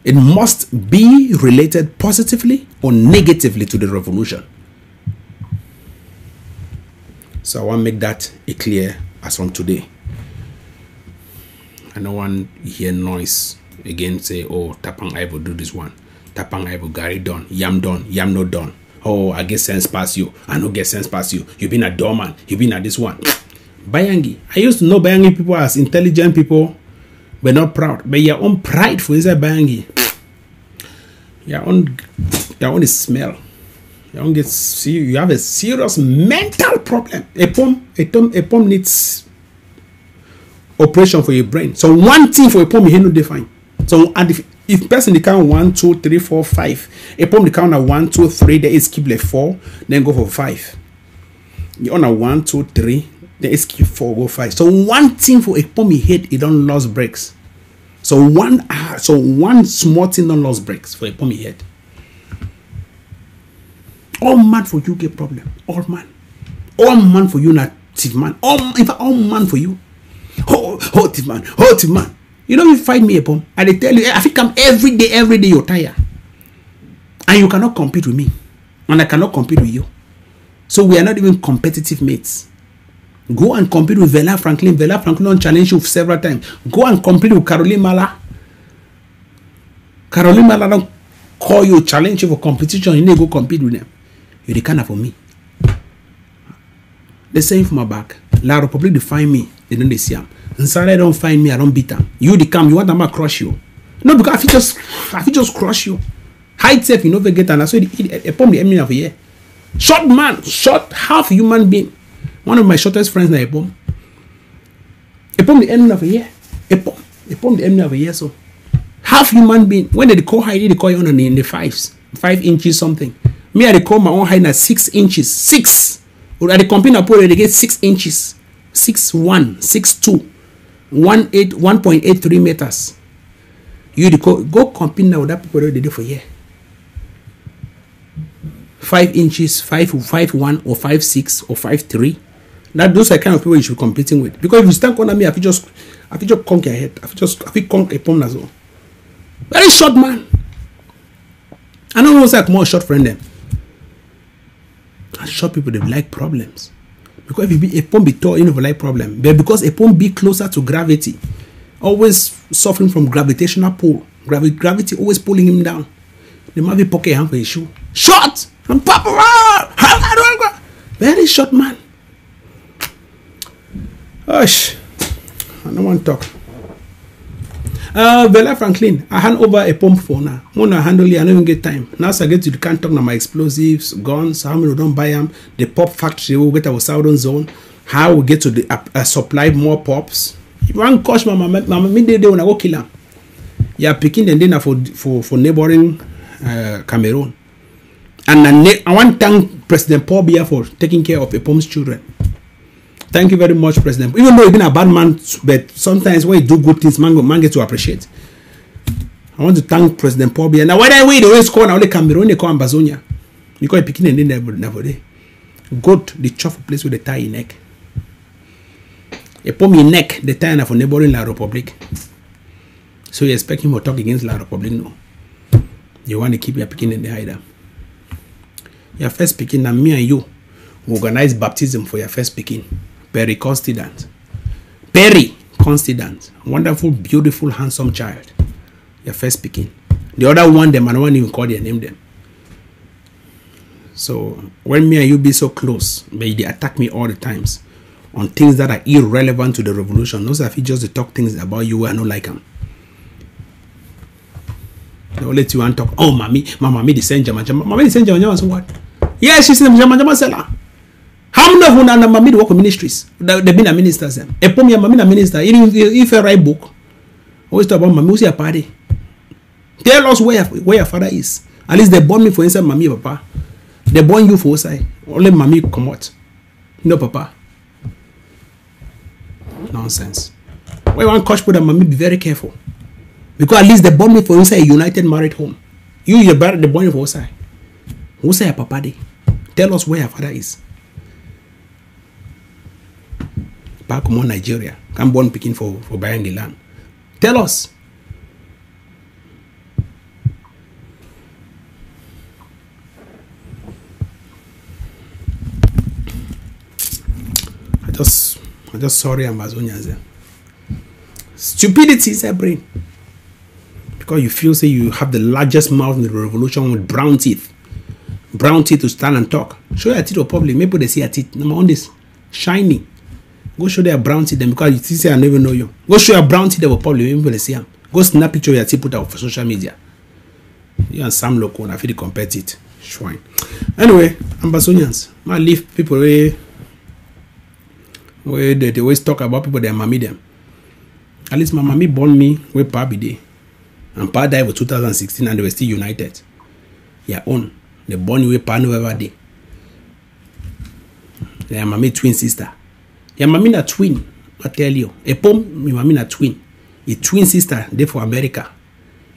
It must be related positively or negatively to the revolution. So I want to make that clear as from today. I don't want to hear noise again say, oh, Tapang I will do this one. Tapang I will Gary done. Yam no done. Oh, I get sense past you. I don't get sense past you. You've been a doorman. You've been at this one. Bayangi. I used to know Bayangi people as intelligent people, but not proud. But your own pride for inside Bayangi. Your own smell. You have a serious mental problem. Epom needs operation for your brain. So one thing for a poem, he no define. So and if person they count 1, 2, 3, 4, 5, a poem they count at 1, 2, 3, then it's keep like 4, then go for 5. You on a 1, 2, 3, then it's keep 4, go 5. So one thing for a poem he hit, it don't lost breaks. So one small thing don't lost breaks for a poem he hit. All man for you get problem. All man for you not thief man. In fact, all man for you. Oh thief man. You know, you fight me upon, and they tell you, I think come every day you're tired. And you cannot compete with me. And I cannot compete with you. So we are not even competitive mates. Go and compete with Vela Franklin. Vela Franklin on challenge you several times. Go and compete with Caroline Mala. Caroline Mala don't call you, challenge you for competition. You need to go compete with them. You're the kind of for me. The same for my back. La Republic define me. They don't see them. And Sarah don't find me, I don't beat them. You the come, you want them to crush you. No, because if you just crush you. Height self, you never get an so a poem the enemy of a year. Short man, short, half human being. One of my shortest friends na a poem the enemy of a year. A poem the enemy of a year. So half human being. When they call height, they call you on in the 5 inches something. Me, I call my own height at 6 inches. 6. Or at the company I put they get 6 inches. 6'1", 6'2". 1.83 meters. You go compete now with that people they do for year. 5 inches, 5'1" or 5'6" or 5'3". That those are kind of people you should be competing with. Because if you stand on me, I feel just conk your head. I feel conk a palm as well. Very short man. I don't know what's like more short friend them. And short people they like problems. Because if you be a poem be tall, you know like problem. But because a poem be closer to gravity, always suffering from gravitational pull. Gravity always pulling him down. They might be pocket hand for his shoe. Short! And pop! Very short man. Hush. I don't want to talk. Vela Franklin, I hand over a pump for now. When I handle it, I don't even get time. Now I get to the can't talk now my explosives, guns, how many don't buy them, the pop factory, we get our southern zone, how we get to the supply more pops. You want coach mama midday when I go kill them. Yeah, picking the dinner for neighboring Cameroon. And I want to thank President Paul Biya for taking care of a poem's children. Thank you very much, President. Even though you've been a bad man, but sometimes when you do good things, man gets to appreciate. I want to thank President Paul Biya. Now, when I wait, they always call now the Cameroon, they call Ambazonia. Because you're picking and then never day. Go to the chop place with the tie in neck. You put me in neck, the tie for neighboring La Republic. So you expect him to talk against La Republic? No. You want to keep your picking and the hider. Your first picking, and me and you organize baptism for your first picking. Perry Constidant. Wonderful, beautiful, handsome child. Your first picking. The other one, them, I don't want to even call their name them. So, when me and you be so close, but they attack me all the times on things that are irrelevant to the revolution. Those are just to talk things about you I don't like them. They will let you and talk, oh, mommy, the same Jama. Mommy, the same Jama, so what? Yeah, she said, Jama seller. How many of them are mammy work with ministries? They've been a ministers. A poem, your mammy, a minister. If you write book, always talk about mammy, who's your party? Tell us where your father is. At least they born me for inside mommy, papa. They born you for outside. Only mommy come out. No, papa. Nonsense. Why one coach put a mommy be very careful? Because at least they born me for inside a united married home. Your brother, they born you for outside. Who's your papa? Tell us where your father is. Back home, Nigeria. Come born picking for buying the land. Tell us. I just sorry Amazonians. Stupidity is a brain. Because you feel say you have the largest mouth in the revolution with brown teeth. Brown teeth to stand and talk. Show your teeth to public. Maybe they see your teeth. Number one is shiny. Go show their brown teeth them because you see say I never know you. Go show your brown teeth to public. Maybe they see them. Go snap picture of your teeth put out for social media. You and Sam Loco and I feel the compare it. Swine. Anyway, Ambazonians. I leave people where they always talk about people that mammy them. At least my mommy born me with Pa be there. And Pa died for 2016 and they were still united. Your own. They born you with Pa no ever day. Your mommy twin sister. Your mommy na twin. I tell you. A pom, my mommy na twin. A twin sister, they for America.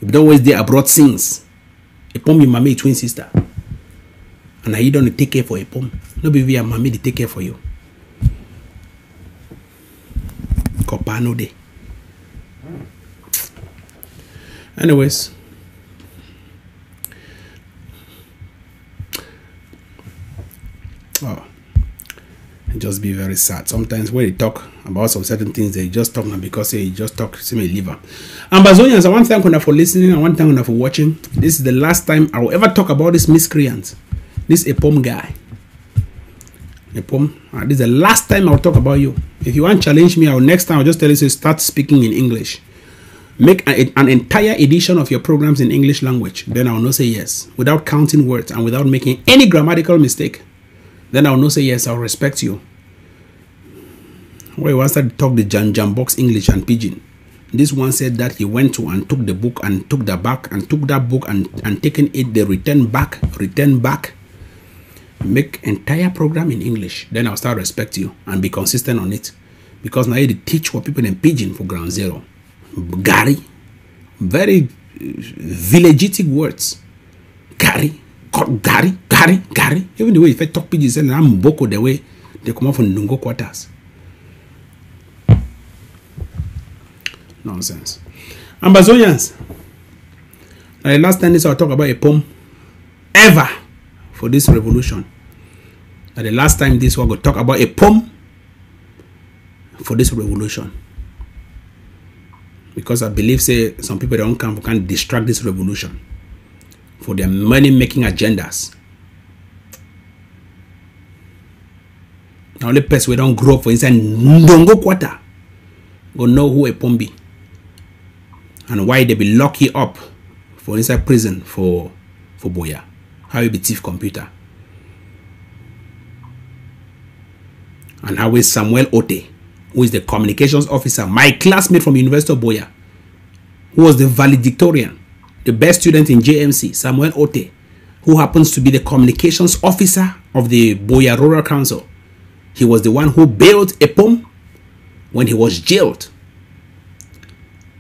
If they always there abroad sings. A pom, your mommy twin sister. And you don't take care for a pom. No be your mommy they take care for you. Kopa no day. Anyways. Oh. It just be very sad. Sometimes when they talk about some certain things, they just talk now because they just talk see me liver. Ambazonians, I want to thank you for listening. I want to thank you for watching. This is the last time I will ever talk about this miscreant. This Epom guy. Epom. This is the last time I'll talk about you. If you want to challenge me, next time I'll just tell you to start speaking in English. Make an entire edition of your programs in English language. Then I'll not say yes. Without counting words and without making any grammatical mistake. Then I'll not say yes, I'll respect you. Where he wants to talk the Jam box English and Pidgin. This one said that he went to and took the book and took the back and took that book and taken it, the return back. Make entire program in English. Then I'll start respect you and be consistent on it. Because now you teach what people in Pidgin for ground zero. Gary. Very villagetic words. Gary. Gary. Even the way if I talk Pidgin, say I'm Boko the way they come out from Nungo quarters. Nonsense. Ambazonians. The last time this I'll talk about a poem ever for this revolution. The last time this we're going to talk about a poem for this revolution. Because I believe say some people don't come can distract this revolution for their money making agendas. The only person we don't grow up for inside Ndongo quarter will know who a pom be and why they be lock you up for inside prison for Boya. How you be thief computer. And how is Samuel Ote, who is the communications officer, my classmate from University of Boya, who was the valedictorian, the best student in JMC, Samuel Ote, who happens to be the communications officer of the Boya Rural Council. He was the one who bailed Epom when he was jailed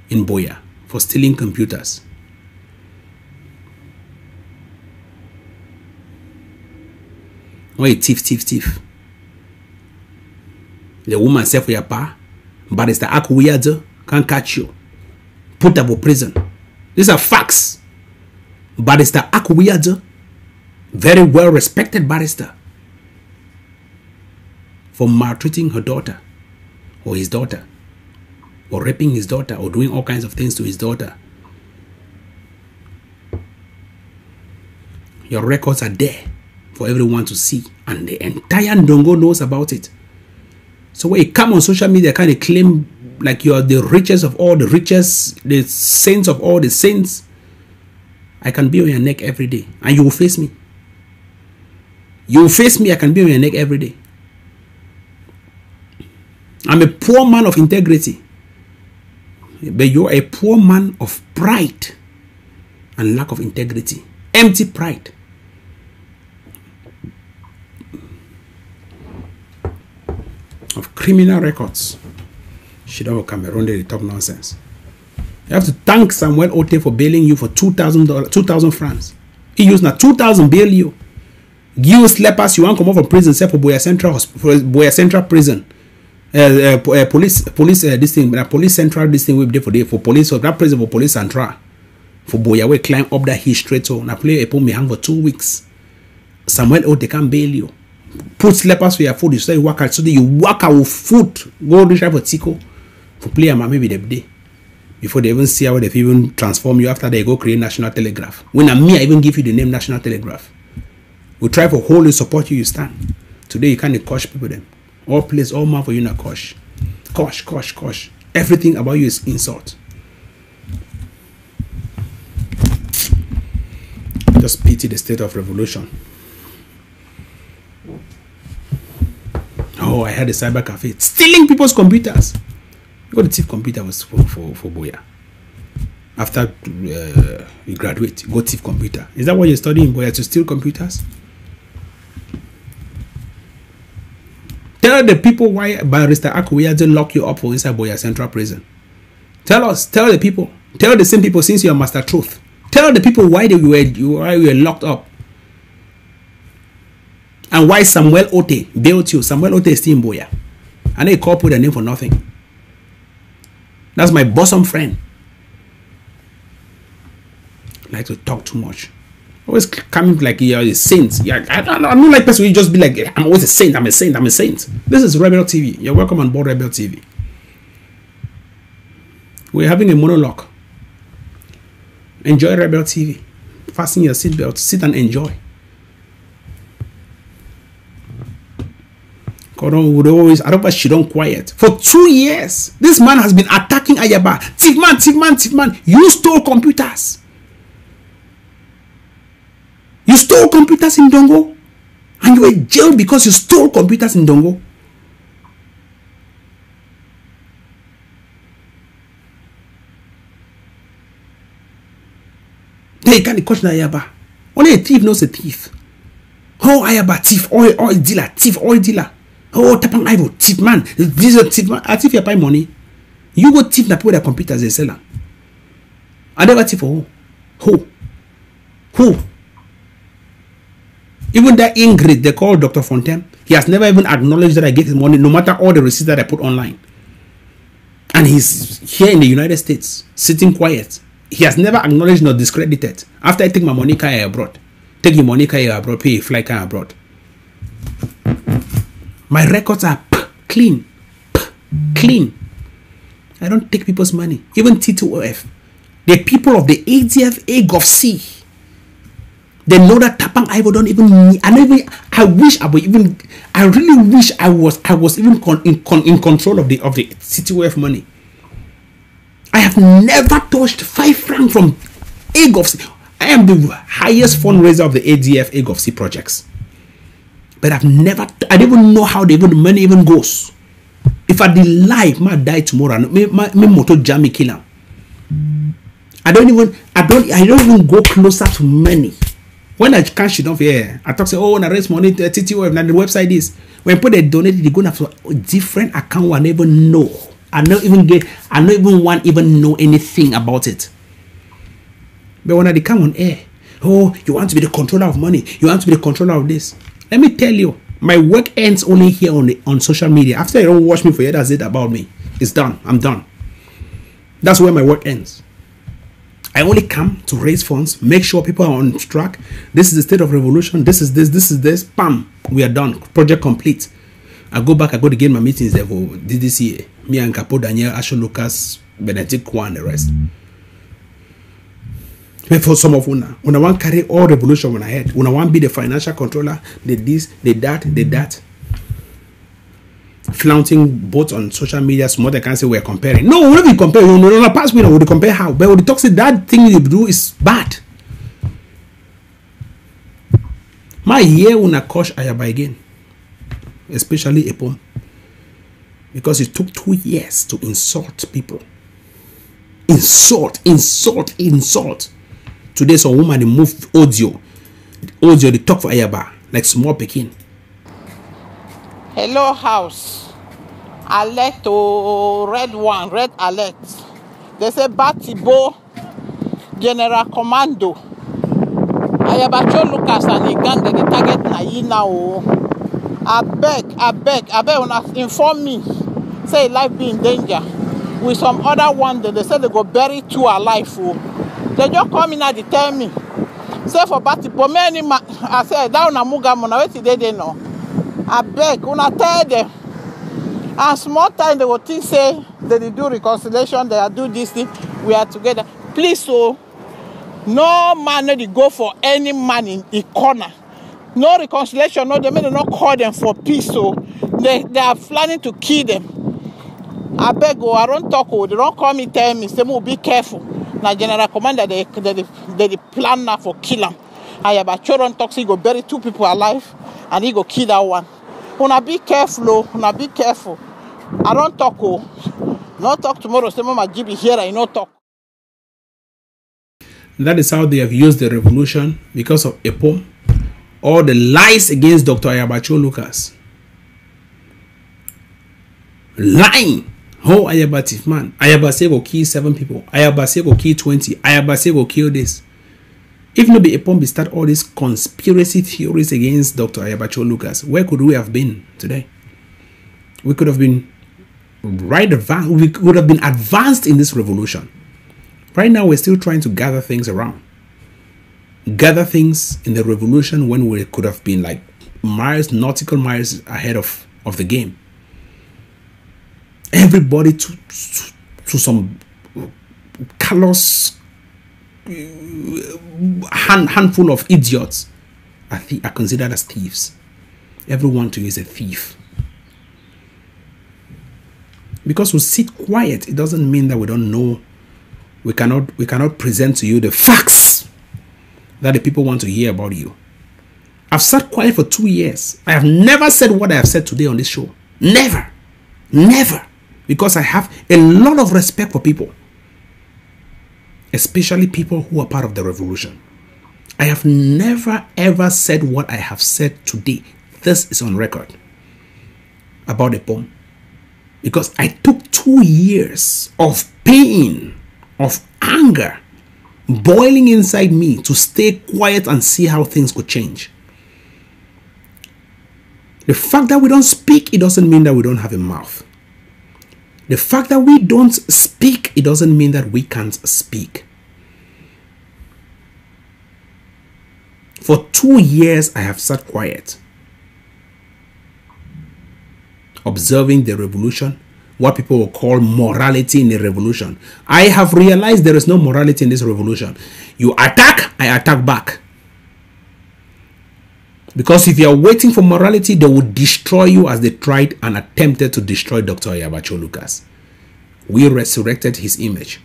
in Boya for stealing computers. Why thief. The woman said for your pa, Barrister Akuyadze can't catch you. Put up in prison. These are facts. Barrister Akuyadze, very well respected barrister, for maltreating her daughter or his daughter or raping his daughter or doing all kinds of things to his daughter. Your records are there for everyone to see and the entire Ndongo knows about it. So when you come on social media, kind of claim like you are the richest of all the richest, the saints of all the saints, I can be on your neck every day and you will face me. You will face me, I can be on your neck every day. I'm a poor man of integrity, but you're a poor man of pride and lack of integrity. Empty pride. Of criminal records. Shit over Cameroon, they talk nonsense. You have to thank Samuel Ote for bailing you for $2,000 francs. He used now 2,000 bail you. Give you slippers, you want to come out from prison, except for Boya Central Prison. Police Central, this thing we did for police, so that prison for Police Central. For Boya, we climb up that hill straight, so now play a put me hang for 2 weeks. Samuel Ote can bail you. Put slippers for your food, you say you work out, so that you work out with food, go reach out for Tico, for play a maybe the day. Before they even see how they even transform you, after they go create National Telegraph. When I even give you the name National Telegraph. We try for wholly support you, you stand. Today you can't cosh people them. All place, all man for you not cosh. Cosh. Everything about you is insult. Just pity the state of revolution. Oh, I had a cyber cafe stealing people's computers. You go to thief computer for Boya. After you graduate, you go thief computer. Is that what you're studying, Boya, to steal computers? Tell the people why Barrister Akuya didn't lock you up for inside Boya Central Prison. Tell the people. Tell the same people since you're Master Truth. Tell the people why you were locked up. And why Samuel Ote bailed you. Samuel Ote is still in Boya. And they call put a name for nothing. That's my bosom friend. Like to talk too much. Always coming like you're a saint. Yeah, I'm not like person. You just be like, I'm always a saint. I'm a saint. I'm a saint. This is Rebel TV. You're welcome on board Rebel TV. We're having a monologue. Enjoy Rebel TV. Fasten your seatbelt. Sit and enjoy. Koron would always, I don't know, she don't quiet. For 2 years, this man has been attacking Ayaba. Thief man. You stole computers. You stole computers in Dongo. And you were jailed because you stole computers in Dongo. They can't question Ayaba. Only a thief knows a thief. Oh, Ayaba, thief, oil dealer, thief, oil dealer. Oh, Tapang Ivo, thief man. This is a thief man. I thief you pay money. You go thief the people their computers they sell them. I never thief for who? Who? Even that Ingrid, they call Dr. Fontaine, he has never even acknowledged that I get his money, no matter all the receipts that I put online. And he's here in the United States, sitting quiet. He has never acknowledged nor discredited. After I take my money car abroad, take your money car abroad, pay a flight car abroad. My records are clean. Clean. I don't take people's money. Even T2OF. The people of the ADF A-Gov-C. They know that Tapang Ivo don't even need. I really wish I was even in control of the C2F money. I have never touched 5 francs from AGOVC. I am the highest fundraiser of the ADF AGOVC projects. But I don't even know how the money even goes. If I did live, I die tomorrow. My motor jam me kill him. I don't even go closer to money. When I can't shit off here, I talk say, oh, when I raise money to TTO, now the website is when people they donate, they go to a different account. I never know. I don't even want even know anything about it. But when they come on air, oh, you want to be the controller of money, you want to be the controller of this. Let me tell you, my work ends only here on social media. After you don't watch me for you, that's it about me. It's done. I'm done. That's where my work ends. I only come to raise funds, make sure people are on track. This is the state of revolution. This is this. Bam, we are done. Project complete. I go back. I go to get my meetings there for DDCA. Me and Capo, Daniel, Asho Lucas, Benedict Kwan, the rest. But for some of una, when I want to carry all revolution when I head, when I want to be the financial controller, the this, the that. Flaunting both on social media, some other can say we're comparing. No, we don't compare. You know, pass me. We compare how? But when the talk say that thing you do is bad. My year when I coach Ayaba again, especially Epom, because it took 2 years to insult people. Insult. Today, some woman they move audio, they talk for Ayaba like small Pekin. Hello house. Alert to red alert. They say Batibo General Commando. Ayabacho Lucas and Uganda the target na yi now. I beg una inform me. Say life be in danger. With some other one they say they go bury 2 alive. They just come in and they tell me. Say for Batibo many I say down na muga mona wait they know. I beg, una tell them. And small time they will think say they do reconciliation, they do this thing, we are together. Please, so no man they go for any man in the corner. No reconciliation, no, they may not call them for peace, so they are planning to kill them. I beg, I don't talk, they don't call me, tell me, say, be careful. Now, General Commander, they plan now for kill them. I have a children talk, he go bury 2 people alive, and he go kill that one. Una be careful, una be careful. I don't talk. Not talk tomorrow, say Mama G be here and you not talk. That is how they have used the revolution because of EPOM. All the lies against Dr. Ayabacho Lucas. Lying. Oh, Ayabatif man. Ayabase go kill 7 people. Ayabase go kill 20. Ayabase go kill this. If not be EPOM, we start all these conspiracy theories against Dr. Ayabacho Lucas, where could we have been today? We could have been we could have been advanced in this revolution. Right now, we're still trying to gather things around. Gather things in the revolution when we could have been like nautical miles ahead of the game. Everybody to some callous handful of idiots are considered as thieves. Everyone to you is a thief. Because we sit quiet, it doesn't mean that we don't know. We cannot present to you the facts that the people want to hear about you. I've sat quiet for 2 years. I have never said what I have said today on this show. Never. Never. Because I have a lot of respect for people. Especially people who are part of the revolution. I have never ever said what I have said today. This is on record. About the bomb. Because I took 2 years of pain, of anger, boiling inside me to stay quiet and see how things could change. The fact that we don't speak, it doesn't mean that we don't have a mouth. The fact that we don't speak, it doesn't mean that we can't speak. For 2 years, I have sat quiet, observing the revolution, what people will call morality in the revolution. I have realized there is no morality in this revolution. You attack, I attack back. Because if you are waiting for morality, they will destroy you as they tried and attempted to destroy Dr. Ayabacho Lucas. We resurrected his image.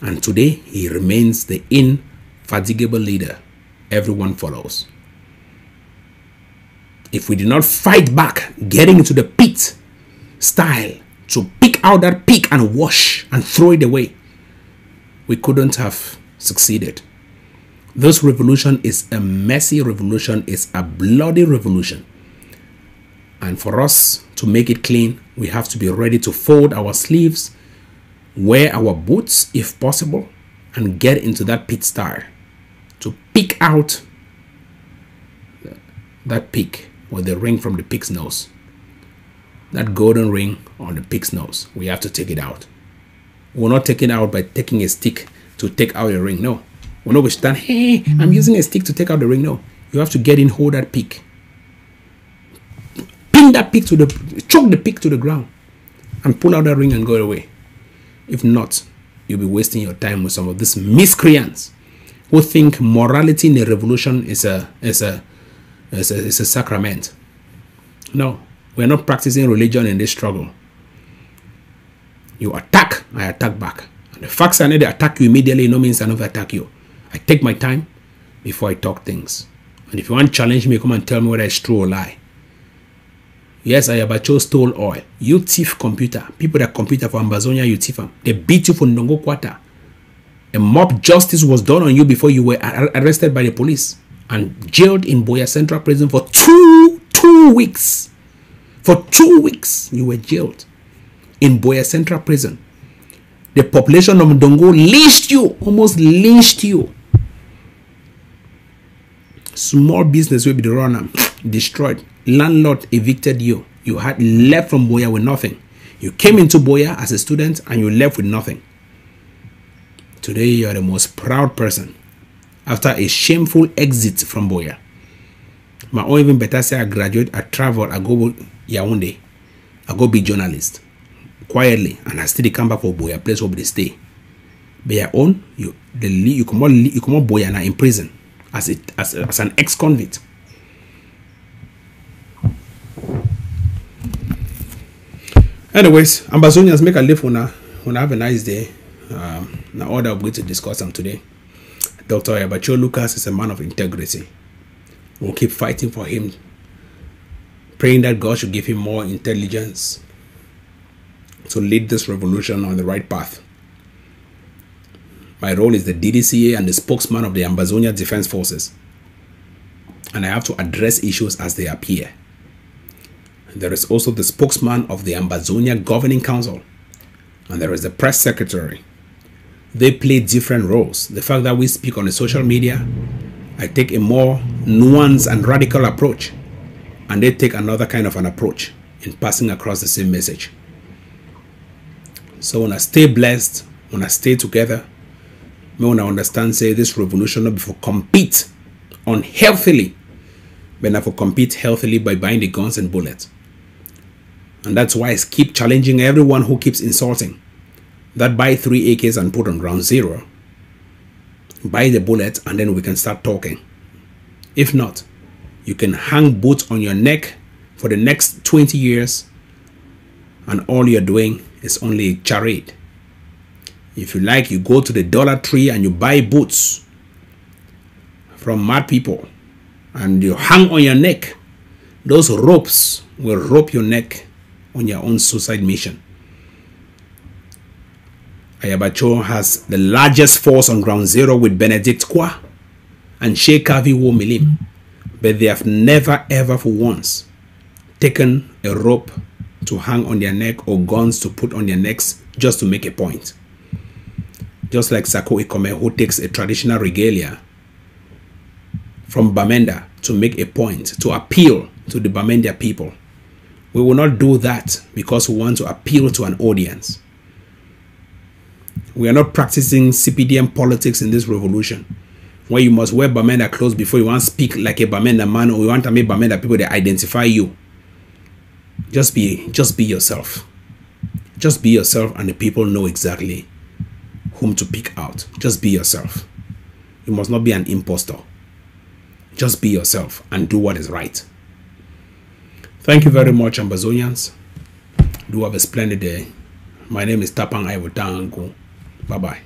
And today, he remains the infatigable leader everyone follows. If we did not fight back, getting into the pit style to pick out that pig and wash and throw it away, we couldn't have succeeded. This revolution is a messy revolution, it's a bloody revolution. And for us to make it clean, we have to be ready to fold our sleeves, wear our boots if possible, and get into that pit style to pick out that pig with the ring from the pig's nose. That golden ring on the pig's nose, we have to take it out. We're not taking it out by taking a stick to take out a ring. No. We're not going to stand, hey, I'm using a stick to take out the ring. No. You have to get in, hold that pig. Pin that pig choke the pig to the ground and pull out that ring and go away. If not, you'll be wasting your time with some of these miscreants who think morality in a revolution is a sacrament. No, we're not practicing religion in this struggle. You attack, I attack back. And the facts I need to attack you immediately, no means I never attack you. I take my time before I talk things. And if you want to challenge me, come and tell me whether it's true or lie. Yes, Ayabacho stole oil. You thief computer. People that computer for Ambazonia, you thief them. They beat you for Ndongo Quarter. A mob justice was done on you before you were arrested by the police and jailed in Boya Central Prison for two weeks. For 2 weeks, you were jailed in Boya Central Prison. The population of Ndongo lynched you, almost lynched you. Small business will be the runner, destroyed. Landlord evicted you. You had left from Boya with nothing. You came into Boya as a student and you left with nothing. Today, you are the most proud person after a shameful exit from Boya. My own even better say I graduate, I travel, I go Yaoundé, I go be journalist quietly, and I still come back for Boya, place where they stay. But your own, you come out Boya now in prison as an ex-convict. Anyways, Ambazonians, make a live when I have a nice day. Now all that we're going to discuss them today. Dr. Ayabacho Lucas is a man of integrity. We'll keep fighting for him, praying that God should give him more intelligence to lead this revolution on the right path. My role is the DDCA and the spokesman of the Ambazonia Defense Forces, and I have to address issues as they appear. There is also the spokesman of the Ambazonia Governing Council, and there is the press secretary. They play different roles. The fact that we speak on the social media, I take a more nuanced and radical approach, and they take another kind of an approach in passing across the same message. So when I stay blessed, when I stay together, when I understand, say, this revolution not before compete unhealthily, but not for compete healthily by buying the guns and bullets. And that's why I keep challenging everyone who keeps insulting. That buy 3 AKs and put on ground zero. Buy the bullets and then we can start talking. If not, you can hang boots on your neck for the next 20 years and all you're doing is only a charade. If you like, you go to the Dollar Tree and you buy boots from mad people and you hang on your neck. Those ropes will rope your neck on your own suicide mission. Ayabacho has the largest force on ground zero with Benedict Kwa and Sheikh Kavi Wo Milim, but they have never ever for once taken a rope to hang on their neck or guns to put on their necks just to make a point. Just like Sako Ikome, who takes a traditional regalia from Bamenda to make a point, to appeal to the Bamenda people. We will not do that because we want to appeal to an audience. We are not practicing CPDM politics in this revolution, where you must wear Bamenda clothes before you want to speak like a Bamenda man, or you want to make Bamenda people that identify you. Just be yourself. Just be yourself and the people know exactly whom to pick out. Just be yourself. You must not be an impostor. Just be yourself and do what is right. Thank you very much, Ambazonians. Do have a splendid day. My name is Tapang. I will thank you. Bye-bye.